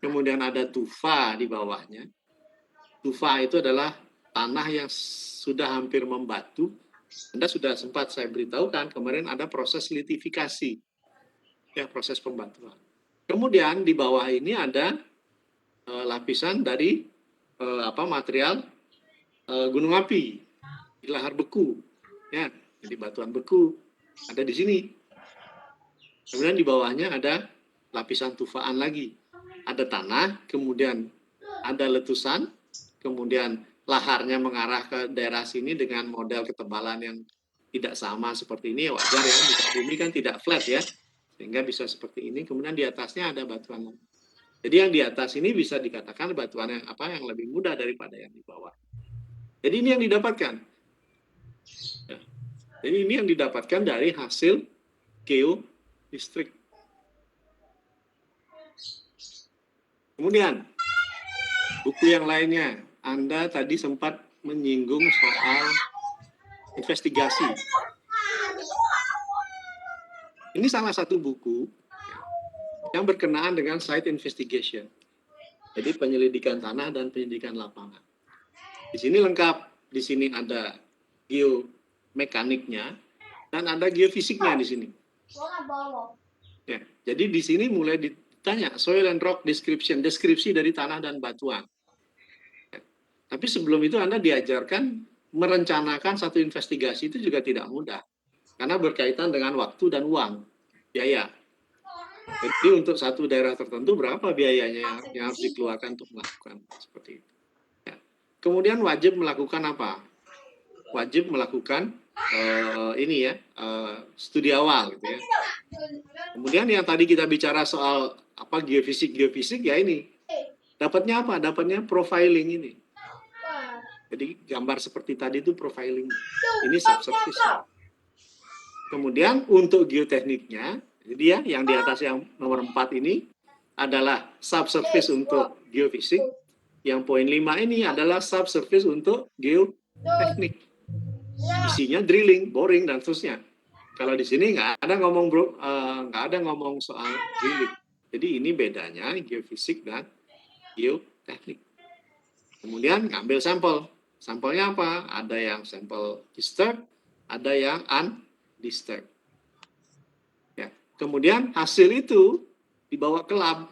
Kemudian ada tufa di bawahnya. Tufa itu adalah tanah yang sudah hampir membatu. Anda sudah sempat saya beritahukan kemarin ada proses litifikasi, ya proses pembatuan. Kemudian di bawah ini ada lapisan dari material gunung api, di lahar beku, ya, jadi batuan beku ada di sini. Kemudian di bawahnya ada lapisan tufaan lagi. Ada tanah, kemudian ada letusan, kemudian laharnya mengarah ke daerah sini dengan model ketebalan yang tidak sama seperti ini. Wajar ya, bumi kan tidak flat ya, sehingga bisa seperti ini. Kemudian di atasnya ada batuan. Jadi yang di atas ini bisa dikatakan batuan yang lebih mudah daripada yang di bawah. Jadi ini yang didapatkan. Ya. Jadi ini yang didapatkan dari hasil geolistrik. Kemudian, buku yang lainnya, Anda tadi sempat menyinggung soal investigasi. Ini salah satu buku yang berkenaan dengan site investigation. Jadi penyelidikan tanah dan penyelidikan lapangan. Di sini lengkap, di sini ada geomekaniknya dan ada geofisiknya di sini. Ya, jadi di sini mulai ditanya soil and rock description, deskripsi dari tanah dan batuan. Ya. Tapi sebelum itu Anda diajarkan merencanakan satu investigasi itu juga tidak mudah. Karena berkaitan dengan waktu dan uang, biaya. Jadi untuk satu daerah tertentu berapa biayanya yang harus dikeluarkan untuk melakukan seperti itu. Ya. Kemudian wajib melakukan apa? Wajib melakukan studi awal gitu ya. Kemudian yang tadi kita bicara soal geofisik ya ini. Dapatnya apa? Dapatnya profiling ini. Jadi gambar seperti tadi itu profiling. Ini subsurface. Kemudian untuk geotekniknya, jadi ya yang di atas yang nomor 4 ini adalah subsurface untuk geofisik. Yang poin 5 ini adalah subsurface untuk geoteknik. Isinya drilling, boring dan seterusnya. Kalau di sini nggak ada ngomong soal drilling. Jadi ini bedanya geofisik dan geoteknik. Kemudian ngambil sampel. Sampelnya apa? Ada yang sampel disturbed, ada yang undisturbed. Ya. Kemudian hasil itu dibawa ke lab,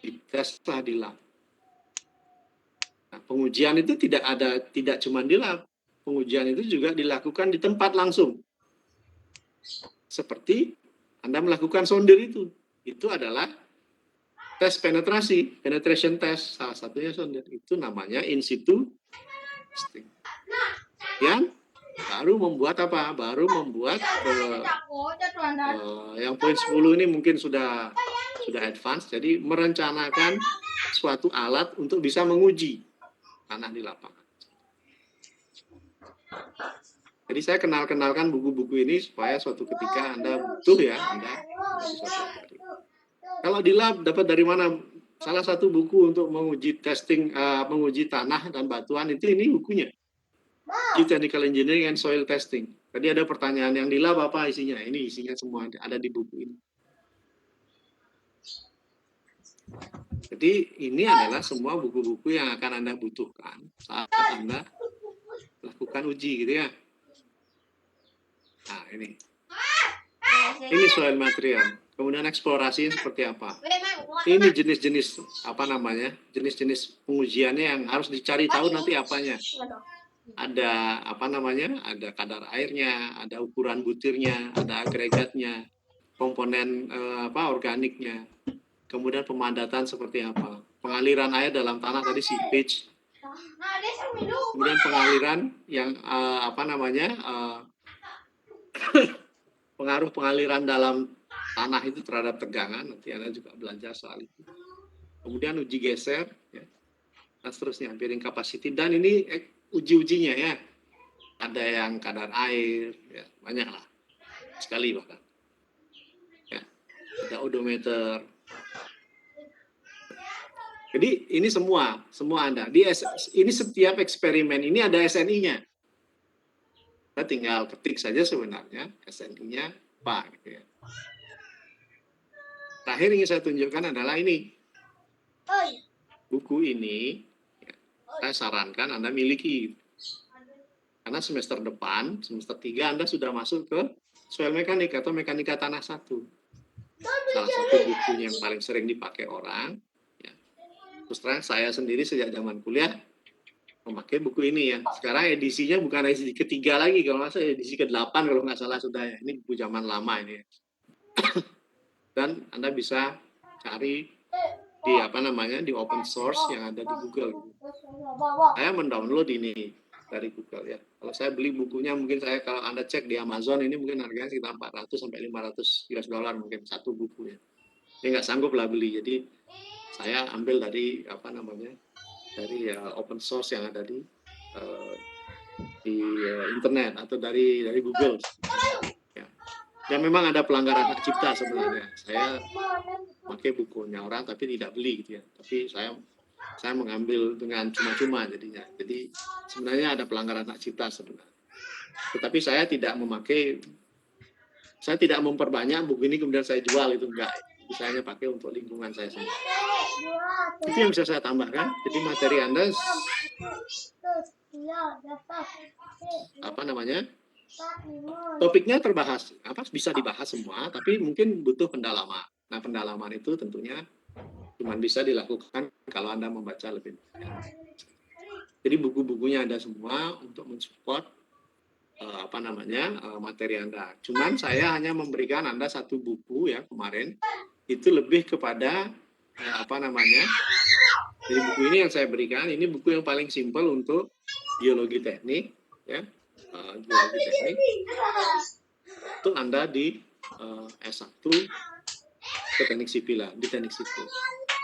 diteslah di lab. Nah, pengujian itu tidak cuma di lab. Pengujian itu juga dilakukan di tempat langsung. Seperti Anda melakukan sonder itu. Itu adalah tes penetrasi, penetration test. Salah satunya sonder. Itu namanya in situ testing. Yang baru membuat apa? Baru membuat yang poin 10 ini mungkin sudah advance. Jadi merencanakan suatu alat untuk bisa menguji tanah di lapangan. Jadi saya kenalkan buku-buku ini supaya suatu ketika Anda butuh ya, Anda bisa pelajari. Kalau di lab dapat dari mana? Salah satu buku untuk menguji menguji tanah dan batuan ini bukunya. Geotechnical Engineering and Soil Testing. Tadi ada pertanyaan yang di lab apa isinya? Ini isinya semua ada di buku ini. Jadi ini adalah semua buku-buku yang akan Anda butuhkan saat Anda lakukan uji gitu ya. Nah ini soil material. Kemudian eksplorasinya seperti apa? Ini jenis-jenis jenis-jenis pengujiannya yang harus dicari tahu nanti apanya. ada apa namanya, ada kadar airnya, ada ukuran butirnya, ada agregatnya, komponen organiknya, kemudian pemadatan seperti apa, pengaliran air dalam tanah tadi seepage, kemudian pengaliran yang pengaruh pengaliran dalam tanah itu terhadap tegangan, nanti Anda juga belajar soal itu. Kemudian uji geser, ya, dan seterusnya, bearing capacity, dan ini uji-ujinya ya, ada yang kadar air, ya, banyak lah, sekali bahkan. Ya, ada odometer. Jadi ini semua Anda. Ini setiap eksperimen ini ada SNI-nya. Kita tinggal ketik saja sebenarnya SNI-nya apa. Gitu ya. Terakhir ingin saya tunjukkan adalah ini. Buku ini ya, saya sarankan Anda miliki. Karena semester depan, semester 3 Anda sudah masuk ke soil mekanik atau mekanika tanah 1. Salah satu bukunya yang paling sering dipakai orang. Ya. Terus terang saya sendiri sejak zaman kuliah memakai buku ini ya. Sekarang edisinya bukan edisi ketiga lagi, kalau nggak salah edisi ke-8 kalau nggak salah sudah ya. Ini buku zaman lama ini. Dan Anda bisa cari di open source yang ada di Google. Saya mendownload ini dari Google ya. Kalau saya beli bukunya mungkin kalau Anda cek di Amazon ini mungkin harganya sekitar 400 sampai 500 US dollar mungkin satu buku ya. Ini nggak sanggup lah beli. Jadi saya ambil dari open source yang ada di internet atau dari Google. Ya. Dan memang ada pelanggaran hak cipta sebenarnya. Saya pakai bukunya orang tapi tidak beli gitu ya. Tapi saya mengambil dengan cuma-cuma jadinya. Jadi sebenarnya ada pelanggaran hak cipta sebenarnya. Tetapi saya tidak memperbanyak buku ini kemudian saya jual, itu enggak. Jadi saya hanya pakai untuk lingkungan saya sendiri. Itu yang bisa saya tambahkan. Jadi materi Anda topiknya bisa dibahas semua, tapi mungkin butuh pendalaman. Nah, pendalaman itu tentunya cuma bisa dilakukan kalau Anda membaca lebih banyak. Jadi buku-bukunya ada semua untuk mensupport materi Anda. Cuman saya hanya memberikan Anda satu buku ya kemarin, itu lebih kepada jadi buku ini yang saya berikan, ini buku yang paling simpel untuk geologi teknik ya. Geologi teknik itu Anda di S1 ke teknik sipil lah, di teknik sipil.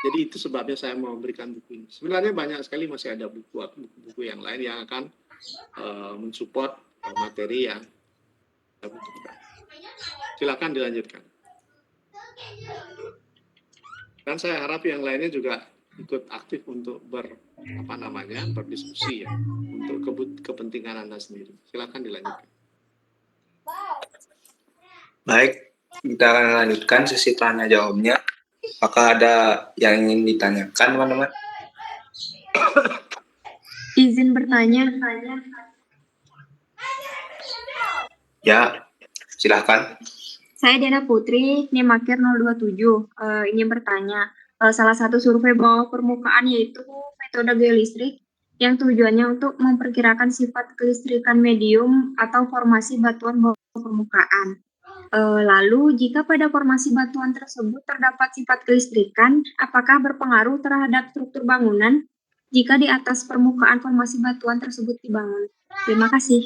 Jadi itu sebabnya saya mau memberikan buku ini. Sebenarnya banyak sekali masih ada buku-buku yang lain yang akan mensupport materi yang kita butuhkan. Silakan dilanjutkan. Dan saya harap yang lainnya juga ikut aktif untuk berdiskusi ya, untuk kepentingan Anda sendiri. Silakan dilanjutkan. Baik, kita akan lanjutkan sesi tanya jawabnya. Apakah ada yang ingin ditanyakan, teman-teman? Izin bertanya. Ya, silahkan. Saya Diana Putri, NIM Akhir 027. Ingin bertanya, salah satu survei bawah permukaan yaitu metode geolistrik yang tujuannya untuk memperkirakan sifat kelistrikan medium atau formasi batuan bawah permukaan. Lalu, jika pada formasi batuan tersebut terdapat sifat kelistrikan, apakah berpengaruh terhadap struktur bangunan jika di atas permukaan formasi batuan tersebut dibangun? Terima kasih.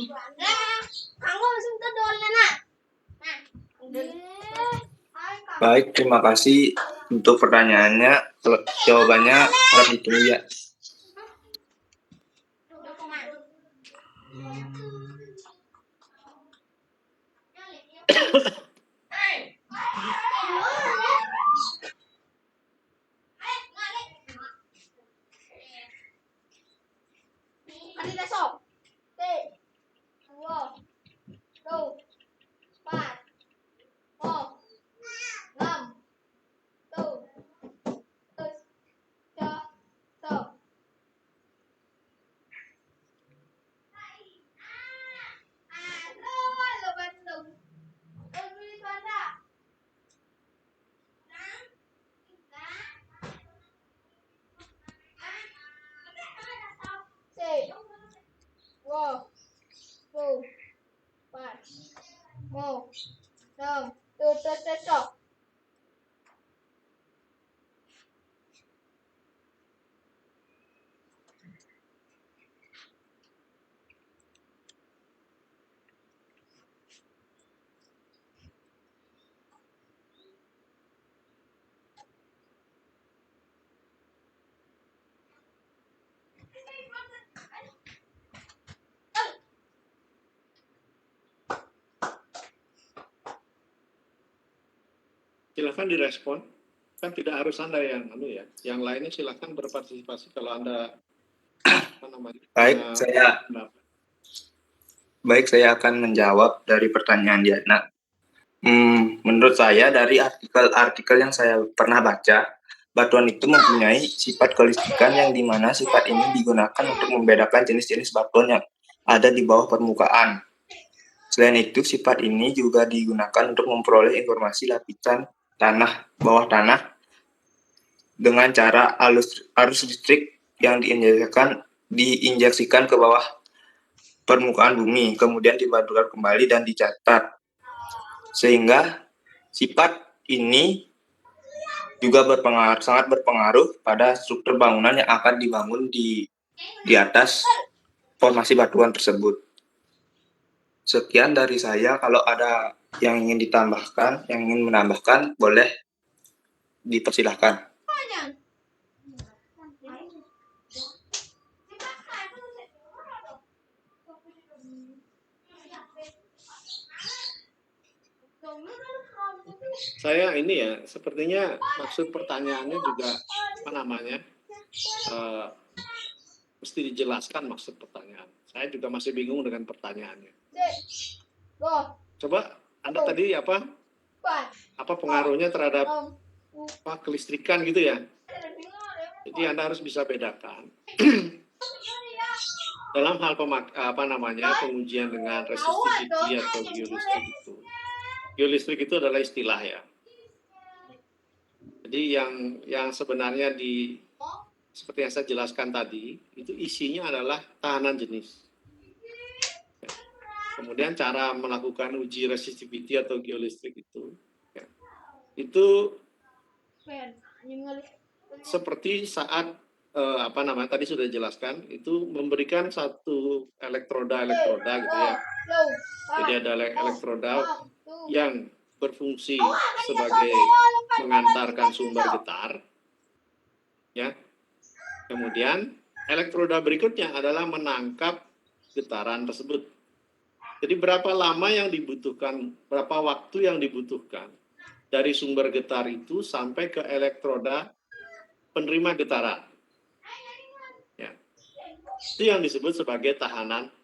Baik, terima kasih untuk pertanyaannya. Jawabannya harap ditunggu ya. Silakan direspon. Kan tidak harus Anda yang yang lainnya silakan berpartisipasi kalau Anda apa namanya? Baik, saya akan menjawab dari pertanyaan Diana. Menurut saya dari artikel-artikel yang saya pernah baca, batuan itu mempunyai sifat kelistrikan yang dimana sifat ini digunakan untuk membedakan jenis-jenis batuan yang ada di bawah permukaan. Selain itu, sifat ini juga digunakan untuk memperoleh informasi lapisan bawah tanah dengan cara arus listrik yang diinjeksikan ke bawah permukaan bumi, kemudian dibadukan kembali dan dicatat. Sehingga sifat ini juga sangat berpengaruh pada struktur bangunan yang akan dibangun di atas formasi batuan tersebut. Sekian dari saya. Kalau ada yang ingin ditambahkan, yang ingin menambahkan, boleh dipersilahkan. Saya sepertinya maksud pertanyaannya juga mesti dijelaskan maksud pertanyaan. Saya juga masih bingung dengan pertanyaannya. Coba Anda tadi apa pengaruhnya terhadap kelistrikan gitu ya? Jadi Anda harus bisa bedakan dalam hal pengujian dengan resistivity atau geolistrik itu. Geolistrik itu adalah istilah ya. Jadi yang sebenarnya seperti yang saya jelaskan tadi, itu isinya adalah tahanan jenis. Kemudian cara melakukan uji resistivity atau geolistrik itu seperti saat tadi sudah dijelaskan, itu memberikan satu elektroda gitu ya. Jadi ada elektroda yang berfungsi sebagai mengantarkan sumber getar, ya. Kemudian elektroda berikutnya adalah menangkap getaran tersebut. Jadi berapa waktu yang dibutuhkan dari sumber getar itu sampai ke elektroda penerima getaran. Ya. Itu yang disebut sebagai tahanan.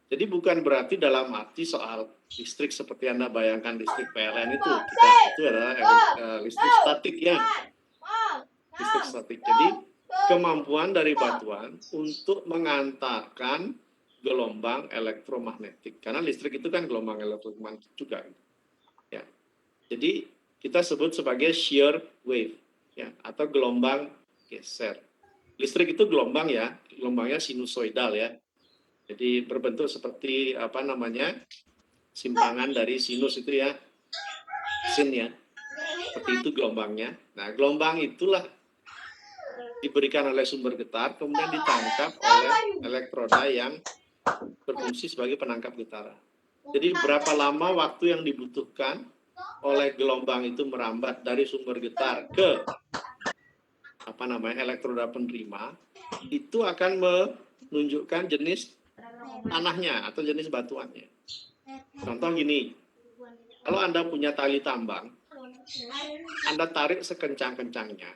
Jadi bukan berarti dalam arti soal listrik seperti Anda bayangkan listrik PLN itu adalah listrik statik ya. Listrik statik. Jadi kemampuan dari batuan untuk mengantarkan gelombang elektromagnetik. Karena listrik itu kan gelombang elektromagnetik juga. Ya. Jadi kita sebut sebagai shear wave ya, atau gelombang geser. Listrik itu gelombang ya, gelombangnya sinusoidal ya. Jadi berbentuk seperti simpangan dari sinus itu ya, sin ya, seperti itu gelombangnya. Nah, gelombang itulah diberikan oleh sumber getar, kemudian ditangkap oleh elektroda yang berfungsi sebagai penangkap getaran. Jadi berapa lama waktu yang dibutuhkan oleh gelombang itu merambat dari sumber getar ke elektroda penerima, itu akan menunjukkan jenis tanahnya atau jenis batuannya. Contoh gini, kalau Anda punya tali tambang, Anda tarik sekencang-kencangnya,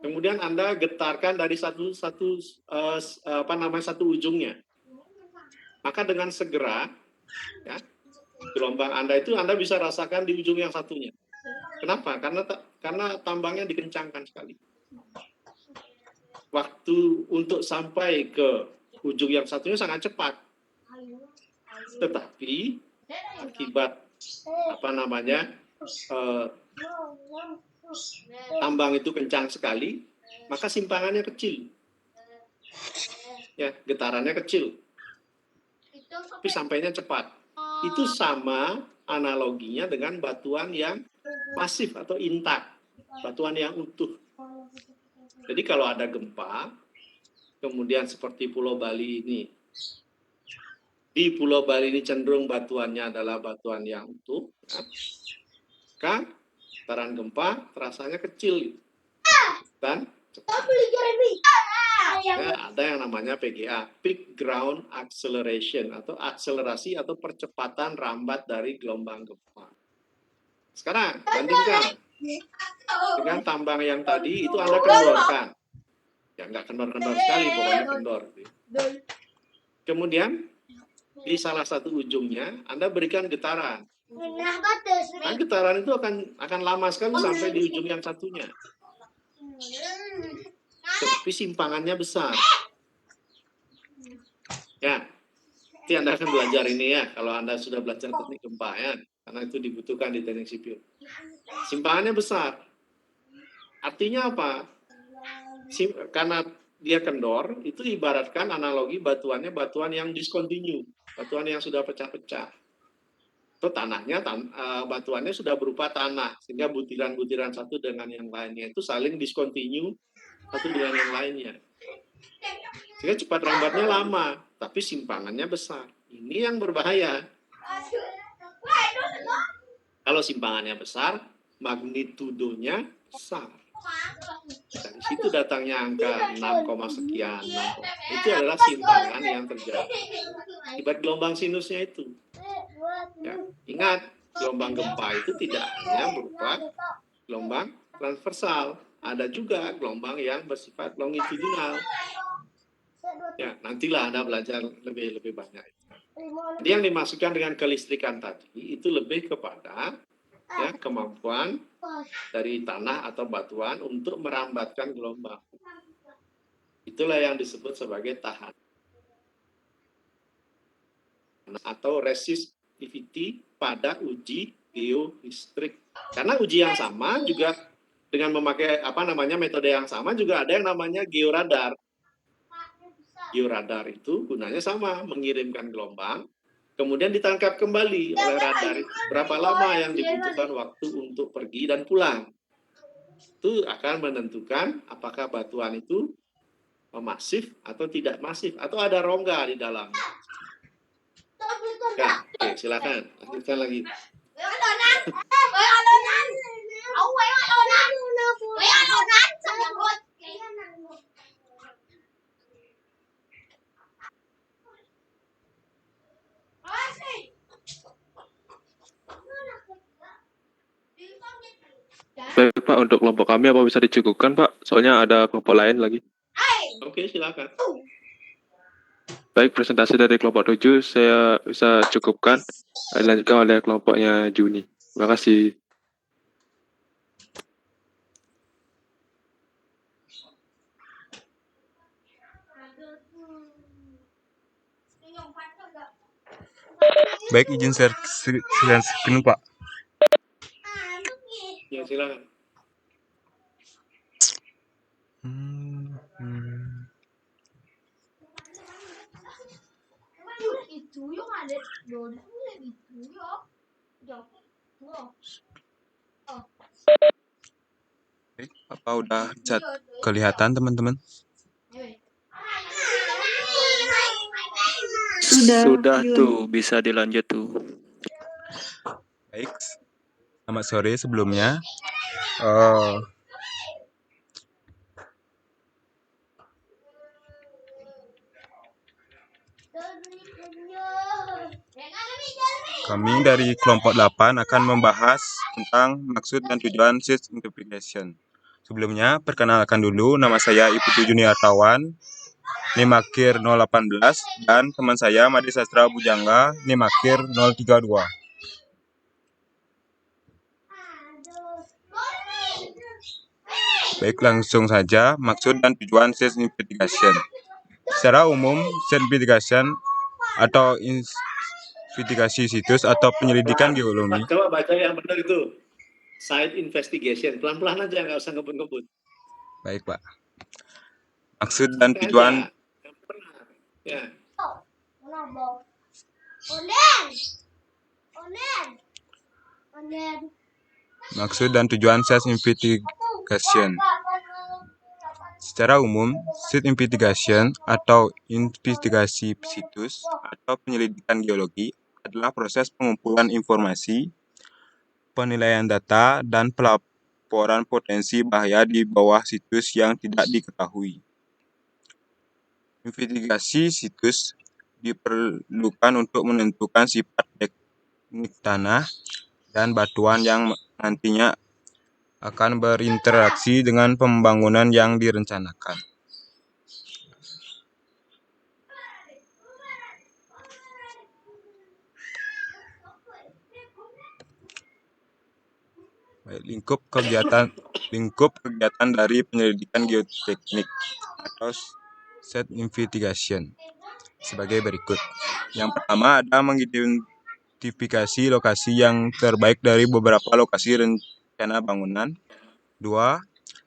kemudian Anda getarkan dari satu ujungnya, maka dengan segera, ya, gelombang Anda itu Anda bisa rasakan di ujung yang satunya. Kenapa? Karena tambangnya dikencangkan sekali. Waktu untuk sampai ke ujung yang satunya sangat cepat. Tetapi akibat tambang itu kencang sekali, maka simpangannya kecil. Ya, getarannya kecil. tapi sampainya cepat. Itu sama analoginya dengan batuan yang pasif atau intak, batuan yang utuh. Jadi kalau ada gempa, kemudian seperti Pulau Bali ini, di Pulau Bali ini cenderung batuannya adalah batuan yang utuh, maka getaran gempa terasanya kecil dan cepat. Ya, ada yang namanya PGA, Peak Ground Acceleration, atau akselerasi atau percepatan rambat dari gelombang gempa. Sekarang bandingkan dengan tambang yang tadi, itu Anda kendorkan. Ya nggak kendor-kendor sekali, pokoknya kendor. Kemudian di salah satu ujungnya Anda berikan getaran. Nah, getaran itu akan lama sekali sampai di ujung yang satunya. Tapi simpangannya besar. Ya, nanti Anda akan belajar ini ya, kalau Anda sudah belajar teknik gempa ya, karena itu dibutuhkan di teknik sipil. Simpangannya besar. Artinya apa? Karena dia kendor, itu ibaratkan analogi batuannya batuan yang discontinue, batuan yang sudah pecah-pecah. Atau tanahnya, batuannya sudah berupa tanah, sehingga butiran-butiran satu dengan yang lainnya itu saling discontinue satu dengan yang lainnya. Sehingga cepat rambatnya lama, tapi simpangannya besar. Ini yang berbahaya. Kalau simpangannya besar, magnitudonya besar. Dari situ datangnya angka 6, sekian. Itu adalah simpangan yang terjadi akibat gelombang sinusnya itu. Ya, ingat, gelombang gempa itu tidak hanya berupa gelombang transversal, ada juga gelombang yang bersifat longitudinal. Ya, nantilah Anda belajar lebih banyak. Jadi yang dimaksudkan dengan kelistrikan tadi itu lebih kepada ya kemampuan dari tanah atau batuan untuk merambatkan gelombang. Itulah yang disebut sebagai tahan atau resistivity pada uji geolistrik. Karena uji yang sama juga dengan memakai metode yang sama juga ada yang namanya georadar. Georadar itu gunanya sama, mengirimkan gelombang, kemudian ditangkap kembali oleh radar. Berapa lama yang dibutuhkan waktu untuk pergi dan pulang. Itu akan menentukan apakah batuan itu masif atau tidak masif, atau ada rongga di dalamnya. Ya, oke, silakan. Lanjutkan lagi. Baik Pak, untuk kelompok kami apa bisa dicukupkan Pak? Soalnya ada kelompok lain lagi. Oke, silakan. Baik, presentasi dari kelompok 7 saya bisa cukupkan. Dilanjutkan oleh kelompoknya Juni. Terima kasih. Baik, izin share screen Pak. Ya, silakan. Baik, apa udah bisa kelihatan teman-teman? Sudah tuh, bisa dilanjut tuh. Baik, selamat sore sebelumnya. Kami dari kelompok 8 akan membahas tentang maksud dan tujuan SIS Interpretation. Sebelumnya, perkenalkan dulu, nama saya Iputu Juniartawan, NIM-Akhir 018, dan teman saya Madi Sastra Bujangga, NIM-Akhir 032. Baik, langsung saja, maksud dan tujuan SIS Investigation. Secara umum, SIS Investigation atau investigasi situs atau penyelidikan geologi. Coba baca yang benar itu. Site investigation. Pelan-pelan aja, nggak usah ngebut-ngebut. Baik, Pak. Maksud dan tujuan Ya. Maksud dan tujuan search investigation. Secara umum, search investigation atau investigasi situs atau penyelidikan geologi adalah proses pengumpulan informasi, penilaian data, dan pelaporan potensi bahaya di bawah situs yang tidak diketahui. Investigasi situs diperlukan untuk menentukan sifat teknik tanah dan batuan yang nantinya akan berinteraksi dengan pembangunan yang direncanakan. Lingkup kegiatan dari penyelidikan geoteknik atau search investigation sebagai berikut. Yang pertama ada mengidentifikasi lokasi yang terbaik dari beberapa lokasi rencana bangunan. 2.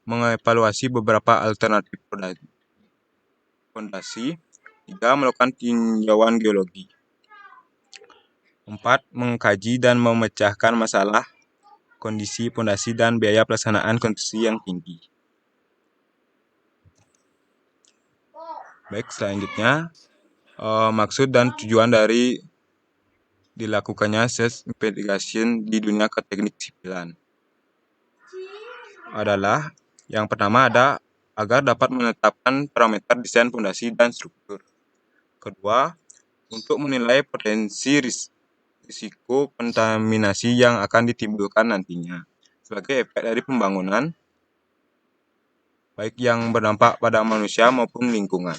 Mengevaluasi beberapa alternatif fondasi. 3. Melakukan tinjauan geologi. 4. Mengkaji dan memecahkan masalah kondisi fondasi dan biaya pelaksanaan konstruksi yang tinggi. Baik, selanjutnya maksud dan tujuan dari dilakukannya search investigation di dunia teknik sipilan adalah yang pertama ada agar dapat menetapkan parameter desain fondasi dan struktur. Kedua, untuk menilai potensi risiko kontaminasi yang akan ditimbulkan nantinya sebagai efek dari pembangunan, baik yang berdampak pada manusia maupun lingkungan.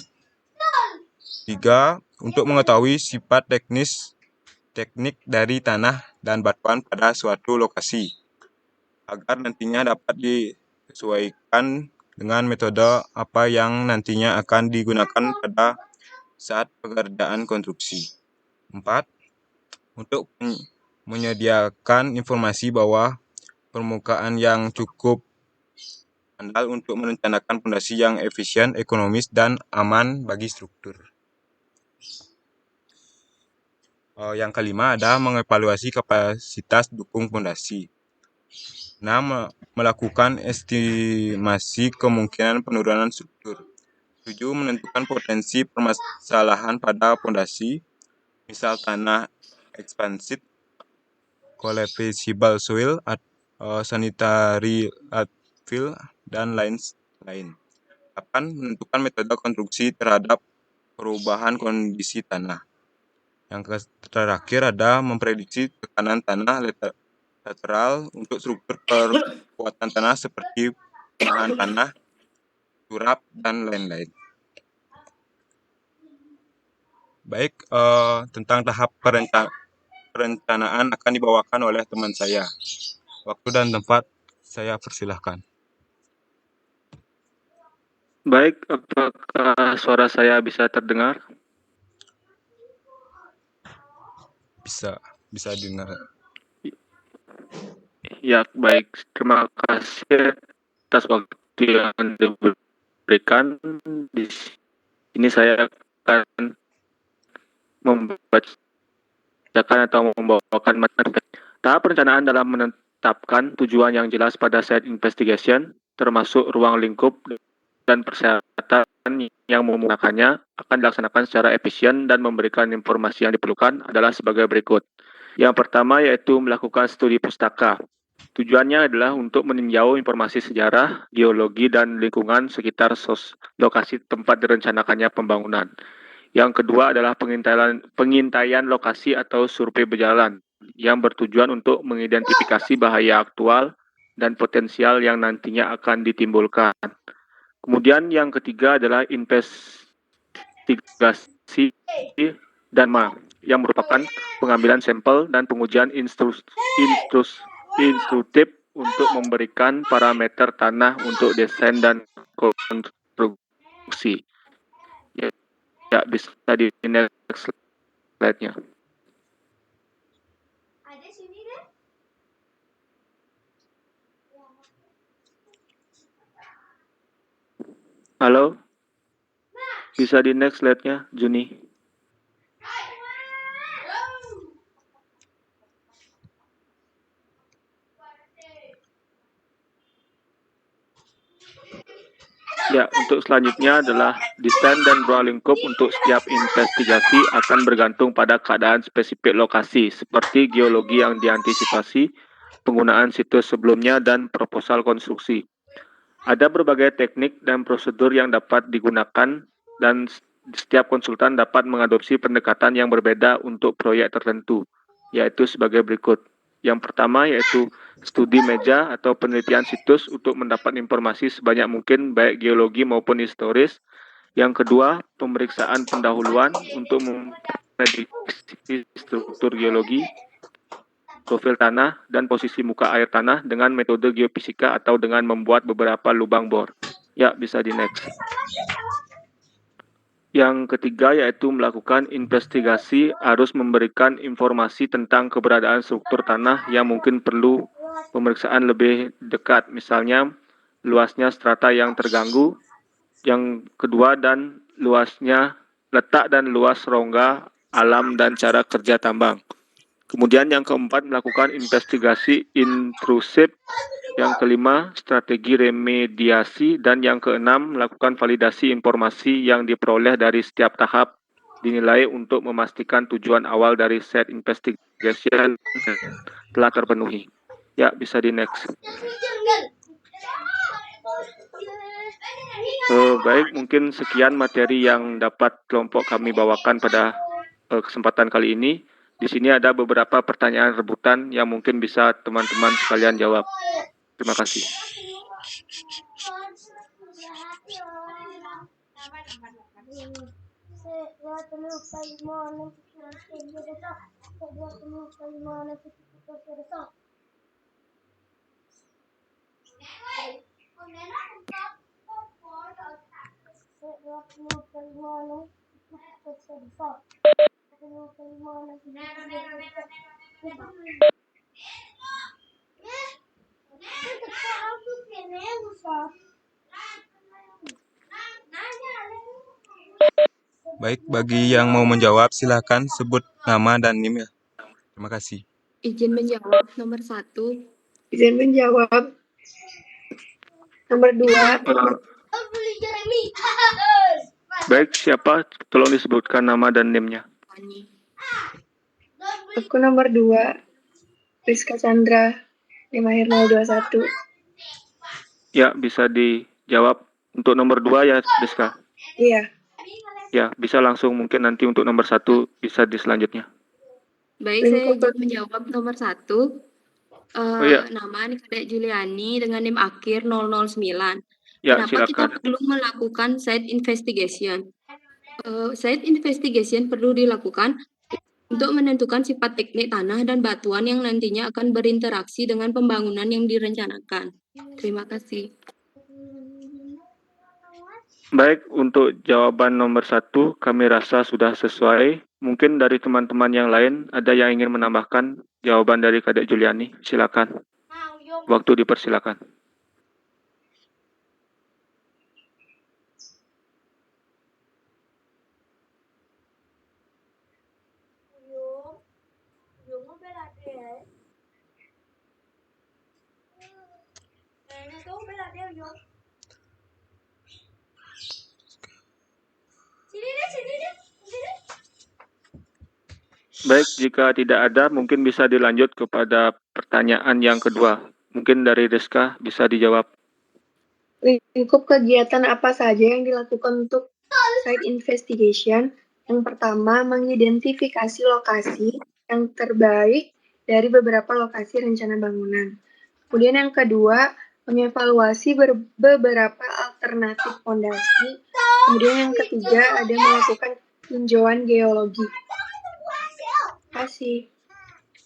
3. Untuk mengetahui sifat teknik dari tanah dan batuan pada suatu lokasi, agar nantinya dapat disesuaikan dengan metode apa yang nantinya akan digunakan pada saat pekerjaan konstruksi. 4. Untuk menyediakan informasi bahwa permukaan yang cukup andal untuk merencanakan fondasi yang efisien, ekonomis, dan aman bagi struktur. Yang kelima ada mengevaluasi kapasitas dukung fondasi. 6. Melakukan estimasi kemungkinan penurunan struktur. 7. Menentukan potensi permasalahan pada fondasi, misal tanah expansive, collapsible soil, sanitary landfill, dan lain-lain. 8. Menentukan metode konstruksi terhadap perubahan kondisi tanah. Yang terakhir ada memprediksi tekanan tanah lateral untuk struktur perkuatan tanah seperti penahan tanah, turap, dan lain-lain. Baik, tentang tahap perencanaan akan dibawakan oleh teman saya. Waktu dan tempat saya persilahkan. Baik, apakah suara saya bisa terdengar? Bisa dengar. Ya, baik. Terima kasih atas waktu yang diberikan. Di sini saya akan membacakan atau membawakan materi. Tahap perencanaan dalam menetapkan tujuan yang jelas pada site investigation, termasuk ruang lingkup dan persyaratan yang menggunakannya akan dilaksanakan secara efisien dan memberikan informasi yang diperlukan adalah sebagai berikut. Yang pertama yaitu melakukan studi pustaka. Tujuannya adalah untuk meninjau informasi sejarah, geologi, dan lingkungan sekitar lokasi tempat direncanakannya pembangunan. Yang kedua adalah pengintaian lokasi atau survei berjalan yang bertujuan untuk mengidentifikasi bahaya aktual dan potensial yang nantinya akan ditimbulkan. Kemudian yang ketiga adalah investigasi yang merupakan pengambilan sampel dan pengujian instruktif untuk memberikan parameter tanah untuk desain dan konstruksi. Ya, bisa di next slide-nya. Halo? Bisa di next slide-nya, Juni? Ya, untuk selanjutnya adalah desain dan ruang lingkup untuk setiap investigasi akan bergantung pada keadaan spesifik lokasi, seperti geologi yang diantisipasi, penggunaan situs sebelumnya, dan proposal konstruksi. Ada berbagai teknik dan prosedur yang dapat digunakan, dan setiap konsultan dapat mengadopsi pendekatan yang berbeda untuk proyek tertentu, yaitu sebagai berikut. Yang pertama yaitu studi meja atau penelitian situs untuk mendapat informasi sebanyak mungkin baik geologi maupun historis. Yang kedua, pemeriksaan pendahuluan untuk memprediksi struktur geologi, profil tanah, dan posisi muka air tanah dengan metode geofisika atau dengan membuat beberapa lubang bor. Ya, bisa di next. Yang ketiga yaitu melakukan investigasi harus memberikan informasi tentang keberadaan struktur tanah yang mungkin perlu pemeriksaan lebih dekat, misalnya luasnya strata yang terganggu. Yang kedua dan luasnya letak dan luas rongga alam dan cara kerja tambang. Kemudian yang keempat melakukan investigasi intrusif. Yang kelima, strategi remediasi, dan yang keenam, melakukan validasi informasi yang diperoleh dari setiap tahap dinilai untuk memastikan tujuan awal dari set investigation telah terpenuhi. Ya, bisa di next. Baik, mungkin sekian materi yang dapat kelompok kami bawakan pada kesempatan kali ini. Di sini ada beberapa pertanyaan rebutan yang mungkin bisa teman-teman sekalian jawab. Terima kasih. Baik, bagi yang mau menjawab silakan sebut nama dan NIM ya. Terima kasih. Izin menjawab nomor 1. Izin menjawab nomor 2. Baik, siapa? Tolong disebutkan nama dan NIM-nya. Aku nomor 2. Rizka Chandra, NIM akhir 021. Ya, bisa dijawab. Untuk nomor 2 ya, Rizka? Iya. Ya, bisa langsung mungkin nanti untuk nomor 1 bisa di selanjutnya. Baik, saya izin menjawab nomor 1. iya. Nama Kadek Juliani dengan NIM akhir 009. Ya, Kenapa kita silakan. perlu melakukan site investigation? Site investigation perlu dilakukan untuk menentukan sifat teknik tanah dan batuan yang nantinya akan berinteraksi dengan pembangunan yang direncanakan. Terima kasih. Baik, untuk jawaban nomor 1 kami rasa sudah sesuai. Mungkin dari teman-teman yang lain ada yang ingin menambahkan jawaban dari Kadek Juliani. Silakan. Waktu dipersilakan. Baik, jika tidak ada, mungkin bisa dilanjut kepada pertanyaan yang kedua. Mungkin dari Rizka bisa dijawab. Lingkup kegiatan apa saja yang dilakukan untuk site investigation? Yang pertama, mengidentifikasi lokasi yang terbaik dari beberapa lokasi rencana bangunan. Kemudian yang kedua, mengevaluasi beberapa alternatif fondasi. Kemudian yang ketiga, ada melakukan tinjauan geologi. Terima kasih.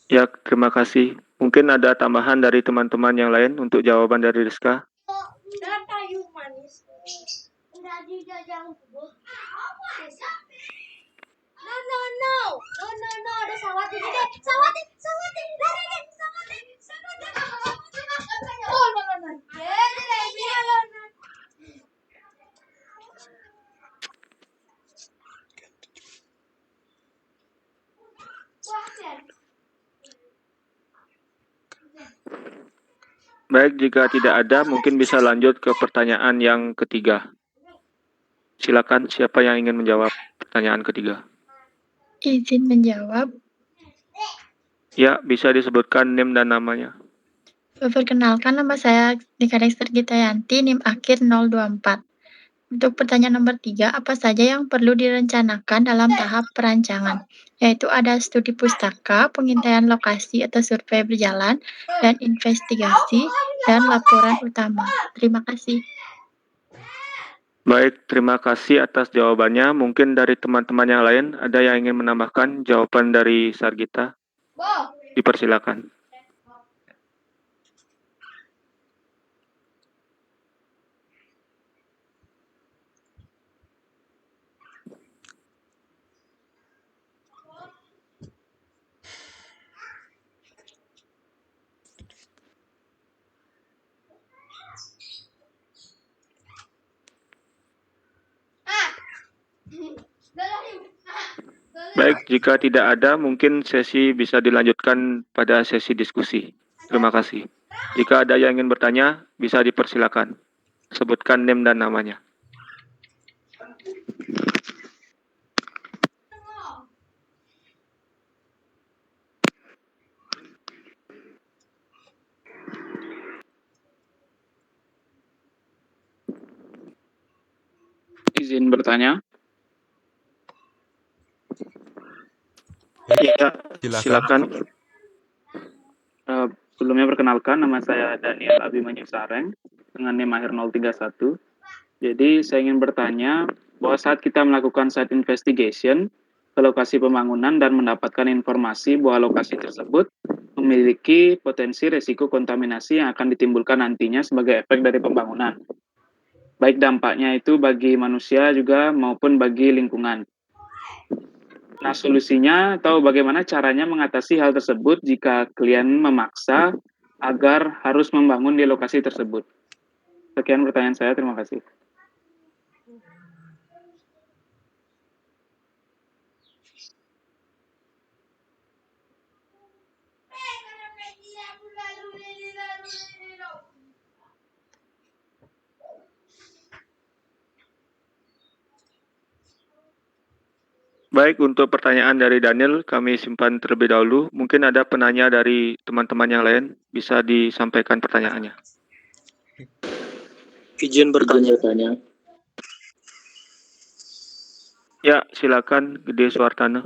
Ya, terima kasih. Mungkin ada tambahan dari teman-teman yang lain untuk jawaban dari Rizka. Baik, jika tidak ada, mungkin bisa lanjut ke pertanyaan yang ketiga. Silakan, siapa yang ingin menjawab pertanyaan ketiga? Izin menjawab. Ya, bisa disebutkan NIM dan namanya. Perkenalkan, nama saya Nika Dexter Gitayanti, NIM akhir 024. Untuk pertanyaan nomor 3, apa saja yang perlu direncanakan dalam tahap perancangan? Yaitu ada studi pustaka, pengintaian lokasi atau survei berjalan, dan investigasi, dan laporan utama. Terima kasih. Baik, terima kasih atas jawabannya. Mungkin dari teman-teman yang lain ada yang ingin menambahkan jawaban dari Sargita? Dipersilakan. Baik, jika tidak ada, mungkin sesi bisa dilanjutkan pada sesi diskusi. Terima kasih. Jika ada yang ingin bertanya, bisa dipersilakan. Sebutkan NIM dan namanya. Izin bertanya. Ya, silakan. Sebelumnya perkenalkan, nama saya Daniel Abimanyu Sareng dengan NIM akhir 031. Jadi saya ingin bertanya bahwa saat kita melakukan site investigation ke lokasi pembangunan dan mendapatkan informasi bahwa lokasi tersebut memiliki potensi risiko kontaminasi yang akan ditimbulkan nantinya sebagai efek dari pembangunan. Baik dampaknya itu bagi manusia juga maupun bagi lingkungan. Nah, solusinya atau bagaimana caranya mengatasi hal tersebut jika klien memaksa agar harus membangun di lokasi tersebut? Sekian pertanyaan saya, terima kasih. Baik, untuk pertanyaan dari Daniel, kami simpan terlebih dahulu. Mungkin ada penanya dari teman-teman yang lain, bisa disampaikan pertanyaannya. Izin bertanya. Ya, silakan, Gede Suartana.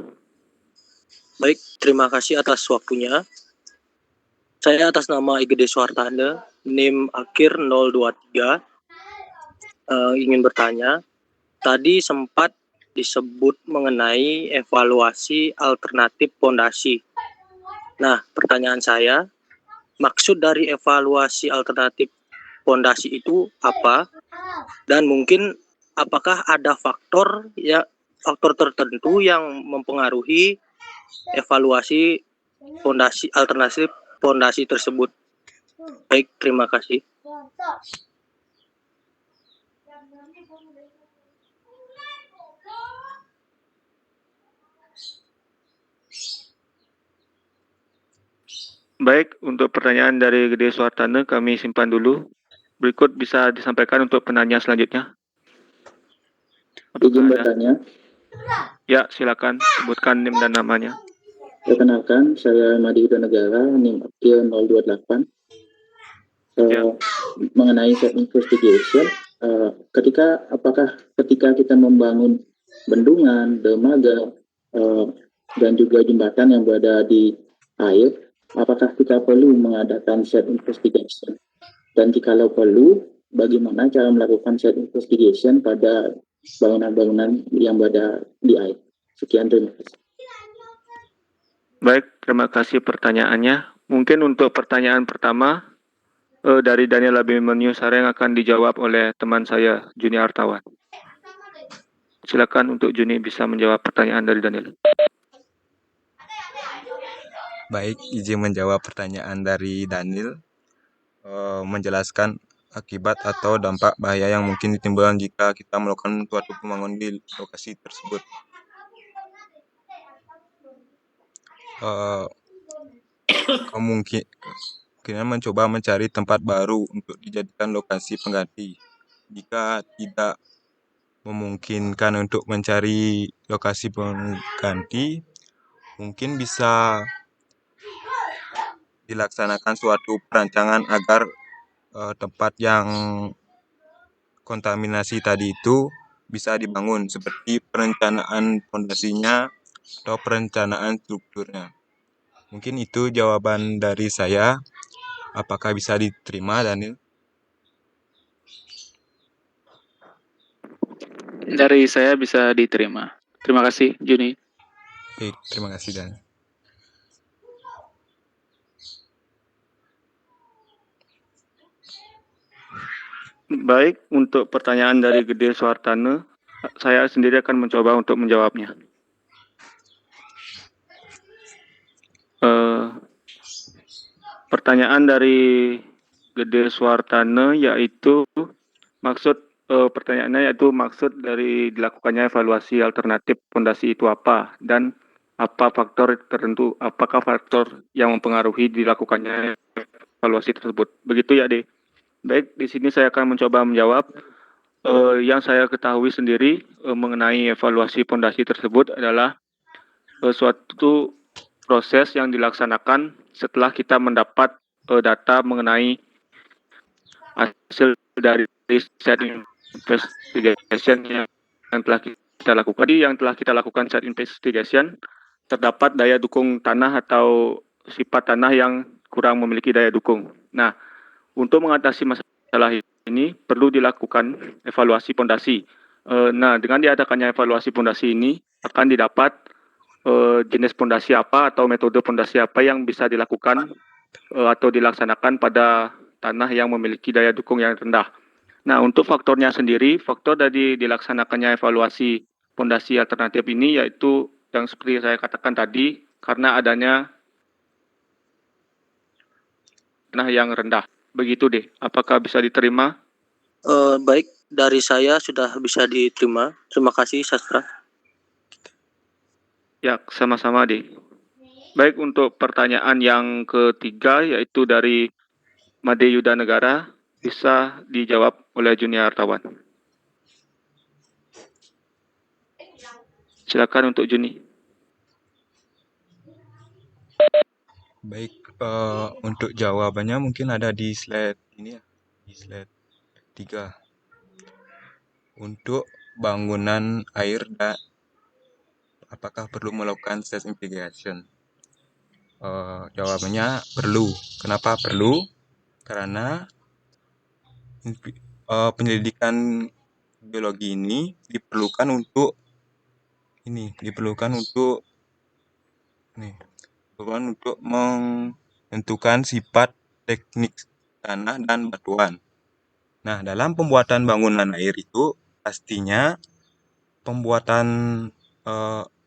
Baik, terima kasih atas waktunya. Saya atas nama Gede Suartana, NIM akhir 023, ingin bertanya. Tadi sempat disebut mengenai evaluasi alternatif pondasi. Nah, pertanyaan saya, maksud dari evaluasi alternatif pondasi itu apa? Dan mungkin apakah ada faktor tertentu yang mempengaruhi evaluasi alternatif pondasi tersebut? Baik, terima kasih. Baik, untuk pertanyaan dari Gede Suartana kami simpan dulu. Berikut bisa disampaikan untuk penanya selanjutnya. Izin bertanya. Ya, silakan sebutkan NIM dan namanya. Perkenalkan, saya Madi Negara, NIM akhir 028. Mengenai site investigation, apakah ketika kita membangun bendungan, dermaga, dan juga jembatan yang berada di air, apakah kita perlu mengadakan site investigation? Dan jikalau perlu, bagaimana cara melakukan site investigation pada bangunan-bangunan yang berada di air? Sekian, terima kasih. Baik, terima kasih pertanyaannya. Mungkin untuk pertanyaan pertama dari Daniel Abimanyu Sareng akan dijawab oleh teman saya, Juni Artawan. Silakan untuk Juni bisa menjawab pertanyaan dari Daniel. Baik, izin menjawab pertanyaan dari Daniel, menjelaskan akibat atau dampak bahaya yang mungkin ditimbulkan jika kita melakukan suatu pembangunan di lokasi tersebut. kemungkinan mencoba mencari tempat baru untuk dijadikan lokasi pengganti. Jika tidak memungkinkan untuk mencari lokasi pengganti, mungkin bisa dilaksanakan suatu perancangan agar tempat yang kontaminasi tadi itu bisa dibangun, seperti perencanaan fondasinya atau perencanaan strukturnya. Mungkin itu jawaban dari saya. Apakah bisa diterima, Daniel? Dari saya bisa diterima. Terima kasih, Juni. Baik, terima kasih, Daniel. Baik, untuk pertanyaan dari Gede Suartane, saya sendiri akan mencoba untuk menjawabnya. Pertanyaan dari Gede Suartane yaitu pertanyaannya yaitu maksud dari dilakukannya evaluasi alternatif fondasi itu apa, dan apa faktor tertentu, apakah faktor yang mempengaruhi dilakukannya evaluasi tersebut. Begitu ya, De. Baik, di sini saya akan mencoba menjawab. Yang saya ketahui sendiri mengenai evaluasi fondasi tersebut adalah suatu proses yang dilaksanakan setelah kita mendapat data mengenai hasil dari set investigation yang telah kita lakukan. Yang telah kita lakukan set investigation, terdapat daya dukung tanah atau sifat tanah yang kurang memiliki daya dukung. Nah, untuk mengatasi masalah ini perlu dilakukan evaluasi fondasi. Nah, dengan diadakannya evaluasi fondasi ini akan didapat jenis fondasi apa atau metode fondasi apa yang bisa dilakukan atau dilaksanakan pada tanah yang memiliki daya dukung yang rendah. Nah, untuk faktornya sendiri, faktor dari dilaksanakannya evaluasi fondasi alternatif ini yaitu yang seperti saya katakan tadi, karena adanya tanah yang rendah. Begitu, deh. Apakah bisa diterima? Baik, dari saya sudah bisa diterima. Terima kasih, Sastra. Ya, sama-sama, deh. Baik, untuk pertanyaan yang ketiga, yaitu dari Made Yuda Negara, bisa dijawab oleh Junior Hartawan. Silakan untuk Juni. Baik, untuk jawabannya mungkin ada di slide ini ya, di slide 3. Untuk bangunan air dan apakah perlu melakukan stress investigation? Jawabannya perlu. Kenapa perlu? Karena penyelidikan geologi ini diperlukan untuk menentukan sifat teknik tanah dan batuan. Nah, dalam pembuatan bangunan air itu pastinya pembuatan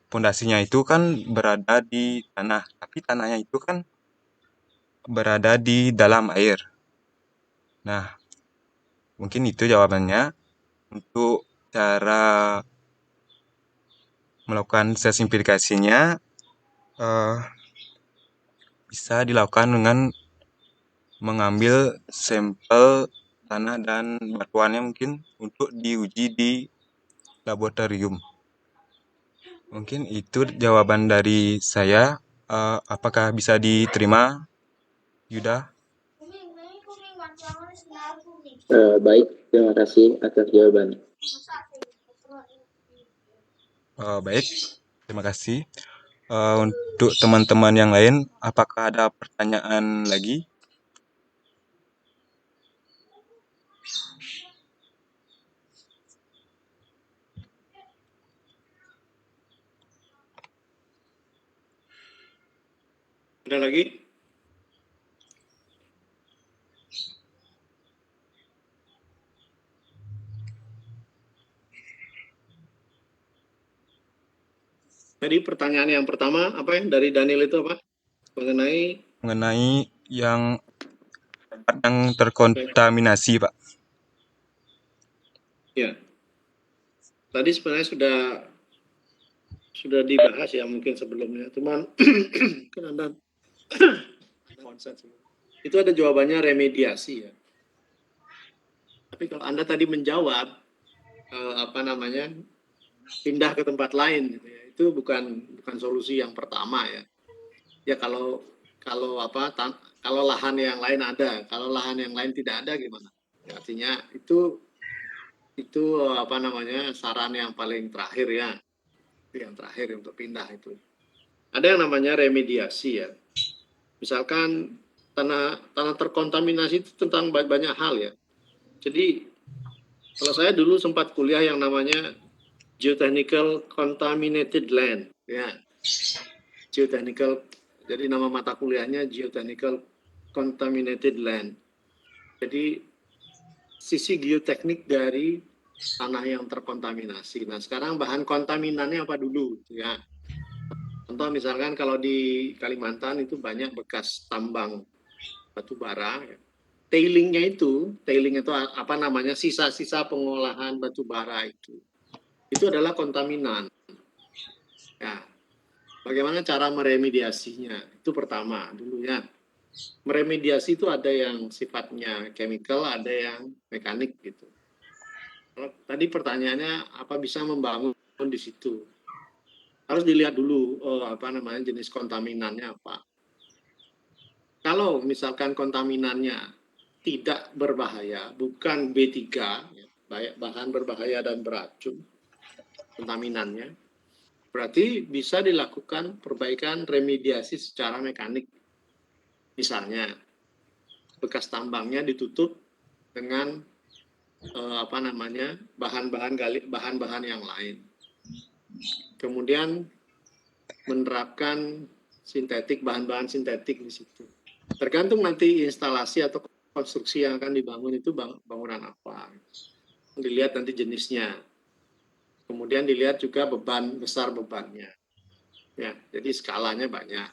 pondasinya itu kan berada di tanah, tapi tanahnya itu kan berada di dalam air. Nah, mungkin itu jawabannya. Untuk cara melakukan simplifikasinya bisa dilakukan dengan mengambil sampel tanah dan batuannya mungkin untuk diuji di laboratorium. Mungkin itu jawaban dari saya. Apakah bisa diterima, Yuda? Baik, terima kasih atas jawabannya. Baik, terima kasih. Untuk teman-teman yang lain, apakah ada pertanyaan lagi? Ada lagi? Tadi pertanyaan yang pertama apa ya dari Daniel itu apa? Mengenai yang terkontaminasi, Pak. Ya. Tadi sebenarnya sudah dibahas ya mungkin sebelumnya. Cuman kan Anda konsen. Itu ada jawabannya remediasi ya. Tapi kalau Anda tadi menjawab pindah ke tempat lain gitu ya, itu bukan solusi yang pertama ya. Ya kalau lahan yang lain ada, kalau lahan yang lain tidak ada gimana? Ya, artinya itu saran yang paling terakhir ya. Itu yang terakhir untuk pindah itu. Ada yang namanya remediasi ya. Misalkan tanah terkontaminasi itu tentang banyak hal ya. Jadi kalau saya dulu sempat kuliah yang namanya geotechnical contaminated land ya. Geotechnical, jadi nama mata kuliahnya geotechnical contaminated land. Jadi sisi geoteknik dari tanah yang terkontaminasi. Nah, sekarang bahan kontaminannya apa dulu ya. Contoh misalkan kalau di Kalimantan itu banyak bekas tambang batu bara ya. Tailing itu sisa-sisa pengolahan batu bara itu adalah kontaminan. Ya. Bagaimana cara meremediasinya? Itu pertama dulu ya. Meremediasi itu ada yang sifatnya chemical, ada yang mekanik gitu. Tadi pertanyaannya apa bisa membangun di situ? Harus dilihat dulu jenis kontaminannya apa. Kalau misalkan kontaminannya tidak berbahaya, bukan B3, ya, bahan berbahaya dan beracun kontaminannya, berarti bisa dilakukan perbaikan remediasi secara mekanik. Misalnya bekas tambangnya ditutup dengan bahan-bahan yang lain. Kemudian menerapkan bahan-bahan sintetik di situ. Tergantung nanti instalasi atau konstruksi yang akan dibangun itu bangunan apa. Dilihat nanti jenisnya. Kemudian dilihat juga besar bebannya. Ya, jadi skalanya banyak.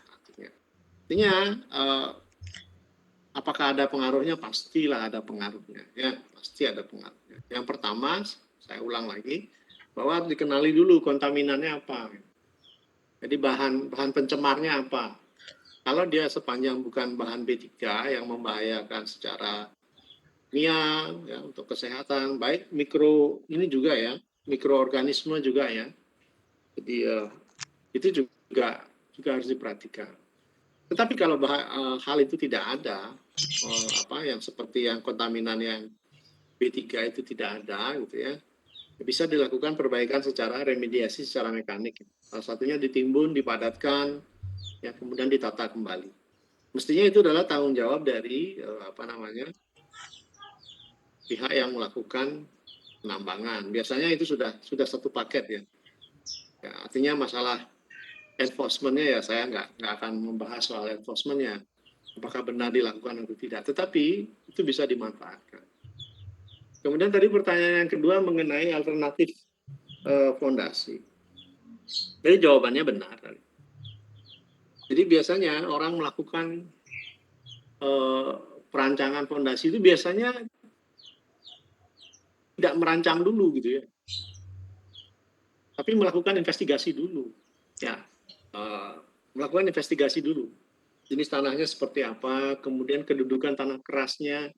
Artinya apakah ada pengaruhnya? Pastilah ada pengaruhnya. Ya, pasti ada pengaruhnya. Yang pertama, saya ulang lagi, bahwa harus dikenali dulu kontaminannya apa. Jadi bahan pencemarnya apa. Kalau dia sepanjang bukan bahan B3 yang membahayakan secara kimia ya, untuk kesehatan, baik mikroorganisme juga ya. Jadi itu juga harus diperhatikan. Tetapi kalau hal itu tidak ada, yang seperti yang kontaminan yang B3 itu tidak ada gitu ya, bisa dilakukan perbaikan secara remediasi secara mekanik. Salah satunya ditimbun, dipadatkan, ya kemudian ditata kembali. Mestinya itu adalah tanggung jawab dari pihak yang melakukan penambangan. Biasanya itu sudah satu paket ya. Ya artinya masalah enforcement-nya ya saya nggak akan membahas soal enforcement-nya. Apakah benar dilakukan atau tidak. Tetapi itu bisa dimanfaatkan. Kemudian tadi pertanyaan yang kedua mengenai alternatif fondasi. Jadi jawabannya benar. Jadi biasanya orang melakukan perancangan fondasi itu biasanya tidak merancang dulu gitu ya. Tapi melakukan investigasi dulu. Ya, melakukan investigasi dulu. Jenis tanahnya seperti apa, kemudian kedudukan tanah kerasnya,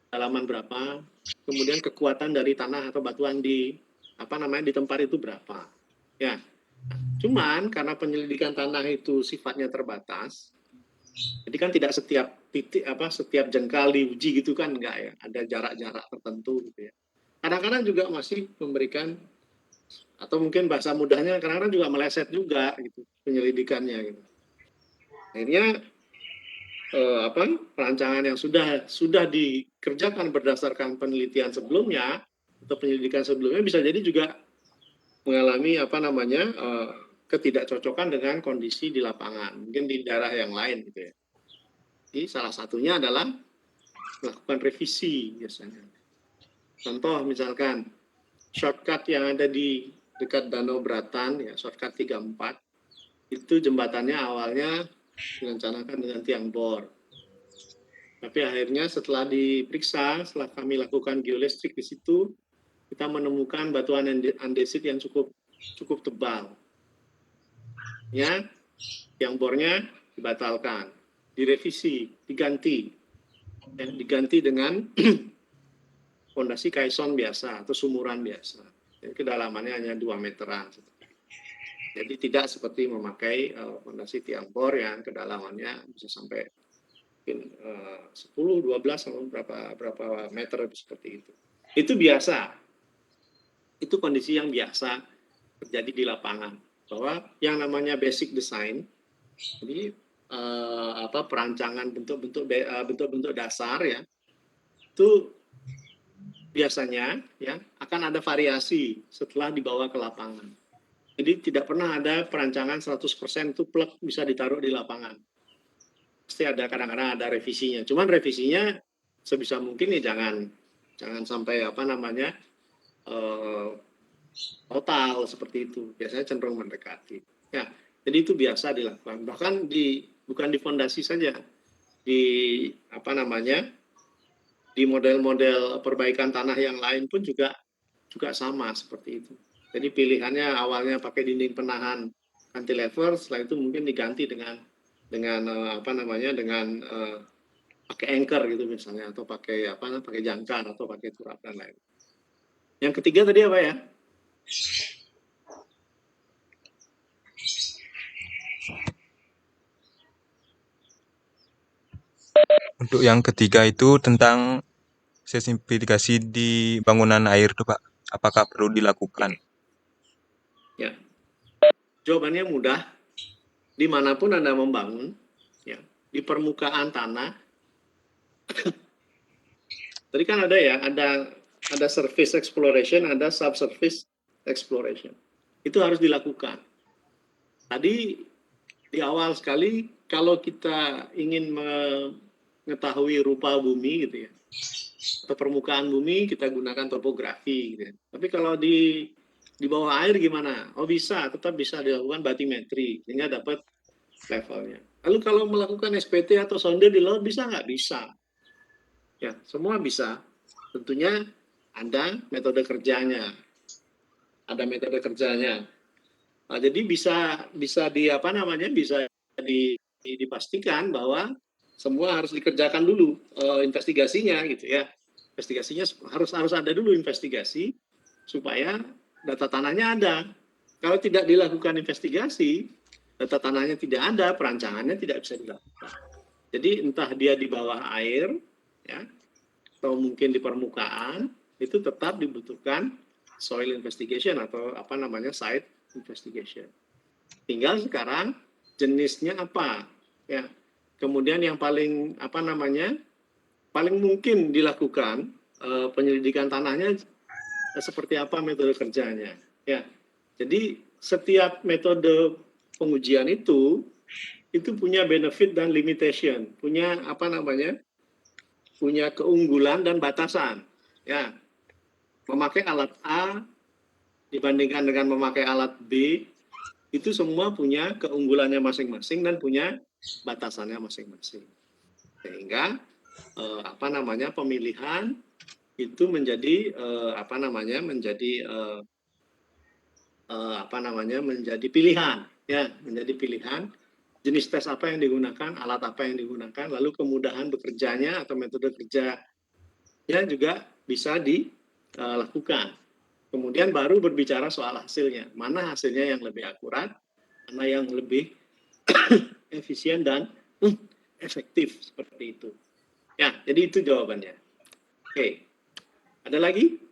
dalaman berapa, kemudian kekuatan dari tanah atau batuan di tempat itu berapa. Ya. Cuman karena penyelidikan tanah itu sifatnya terbatas, jadi kan tidak setiap titik setiap jengkal diuji gitu kan enggak ya, ada jarak-jarak tertentu gitu ya. Kadang-kadang juga masih memberikan atau mungkin bahasa mudahnya kadang-kadang juga meleset juga gitu penyelidikannya gitu. Akhirnya perancangan yang sudah dikerjakan berdasarkan penelitian sebelumnya atau penyelidikan sebelumnya bisa jadi juga mengalami ketidakcocokan dengan kondisi di lapangan, mungkin di daerah yang lain gitu ya. Jadi salah satunya adalah melakukan revisi biasanya. Contoh misalkan shortcut yang ada di dekat Danau Bratan ya, shortcut 34 itu jembatannya awalnya direncanakan dengan tiang bor. Tapi akhirnya setelah diperiksa, setelah kami lakukan geolistrik di situ, kita menemukan batuan andesit yang cukup tebal. Ya, tiang bornya dibatalkan, direvisi, diganti. Ya, diganti dengan fondasi kaison biasa atau sumuran biasa. Jadi kedalamannya hanya 2 meteran. Jadi tidak seperti memakai fondasi tiambor yang kedalamannya bisa sampai mungkin 10, 12 sampai berapa meter seperti itu. Itu biasa. Itu kondisi yang biasa terjadi di lapangan. Bahwa yang namanya basic design, jadi perancangan bentuk-bentuk dasar ya, itu biasanya ya akan ada variasi setelah dibawa ke lapangan. Jadi tidak pernah ada perancangan 100% itu plek bisa ditaruh di lapangan. Pasti ada kadang-kadang ada revisinya. Cuman revisinya sebisa mungkin ya jangan sampai total seperti itu. Biasanya cenderung mendekati. Ya, jadi itu biasa dilakukan. Bahkan bukan di fondasi saja, di di model-model perbaikan tanah yang lain pun juga sama seperti itu. Jadi pilihannya awalnya pakai dinding penahan cantilever, setelah itu mungkin diganti dengan pakai anchor gitu misalnya, atau pakai jangkar atau pakai turap dan lain. Yang ketiga tadi apa ya? Untuk yang ketiga itu tentang seismifikasi di bangunan air tuh Pak. Apakah perlu dilakukan? Ya. Jawabannya mudah. Dimanapun Anda membangun, ya, di permukaan tanah, tadi kan ada ya, ada surface exploration, ada subsurface exploration. Itu harus dilakukan. Tadi di awal sekali, kalau kita ingin mengetahui rupa bumi gitu ya, atau permukaan bumi, kita gunakan topografi gitu ya. Tapi kalau di bawah air gimana? Oh bisa, tetap bisa dilakukan batimetri sehingga dapat levelnya. Lalu kalau melakukan SPT atau sonde di laut bisa nggak? Bisa. Ya, semua bisa. Tentunya ada metode kerjanya. Nah, jadi bisa dipastikan bahwa semua harus dikerjakan dulu investigasinya gitu ya. Investigasinya harus ada dulu investigasi supaya data tanahnya ada. Kalau tidak dilakukan investigasi, data tanahnya tidak ada, perancangannya tidak bisa dilakukan. Jadi entah dia di bawah air, ya, atau mungkin di permukaan, itu tetap dibutuhkan soil investigation atau site investigation. Tinggal sekarang jenisnya apa, ya. Kemudian yang paling paling mungkin dilakukan penyelidikan tanahnya seperti apa metode kerjanya, ya. Jadi setiap metode pengujian itu punya benefit dan limitation, punya punya keunggulan dan batasan, ya. Memakai alat A dibandingkan dengan memakai alat B itu semua punya keunggulannya masing-masing dan punya batasannya masing-masing. Sehingga pemilihan itu menjadi menjadi pilihan, ya, menjadi pilihan jenis tes apa yang digunakan, alat apa yang digunakan, lalu kemudahan bekerjanya atau metode kerjanya juga bisa dilakukan. Kemudian baru berbicara soal hasilnya, mana hasilnya yang lebih akurat, mana yang lebih efisien dan efektif seperti itu. Ya, jadi itu jawabannya. Oke, ada lagi?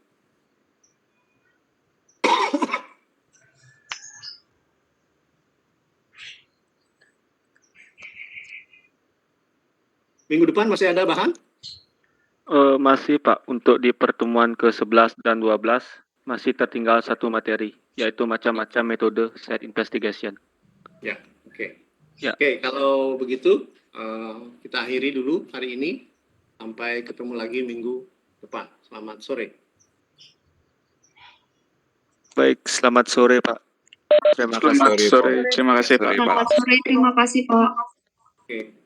Minggu depan masih ada bahan? Masih Pak, untuk di pertemuan ke-11 dan 12 masih tertinggal satu materi, yaitu macam-macam metode site investigation. Ya, oke. Ya. Oke, kalau begitu kita akhiri dulu hari ini. Sampai ketemu lagi minggu depan. Selamat sore. Baik, selamat sore Pak. Terima kasih Pak. Selamat sore, terima kasih Pak. Oke.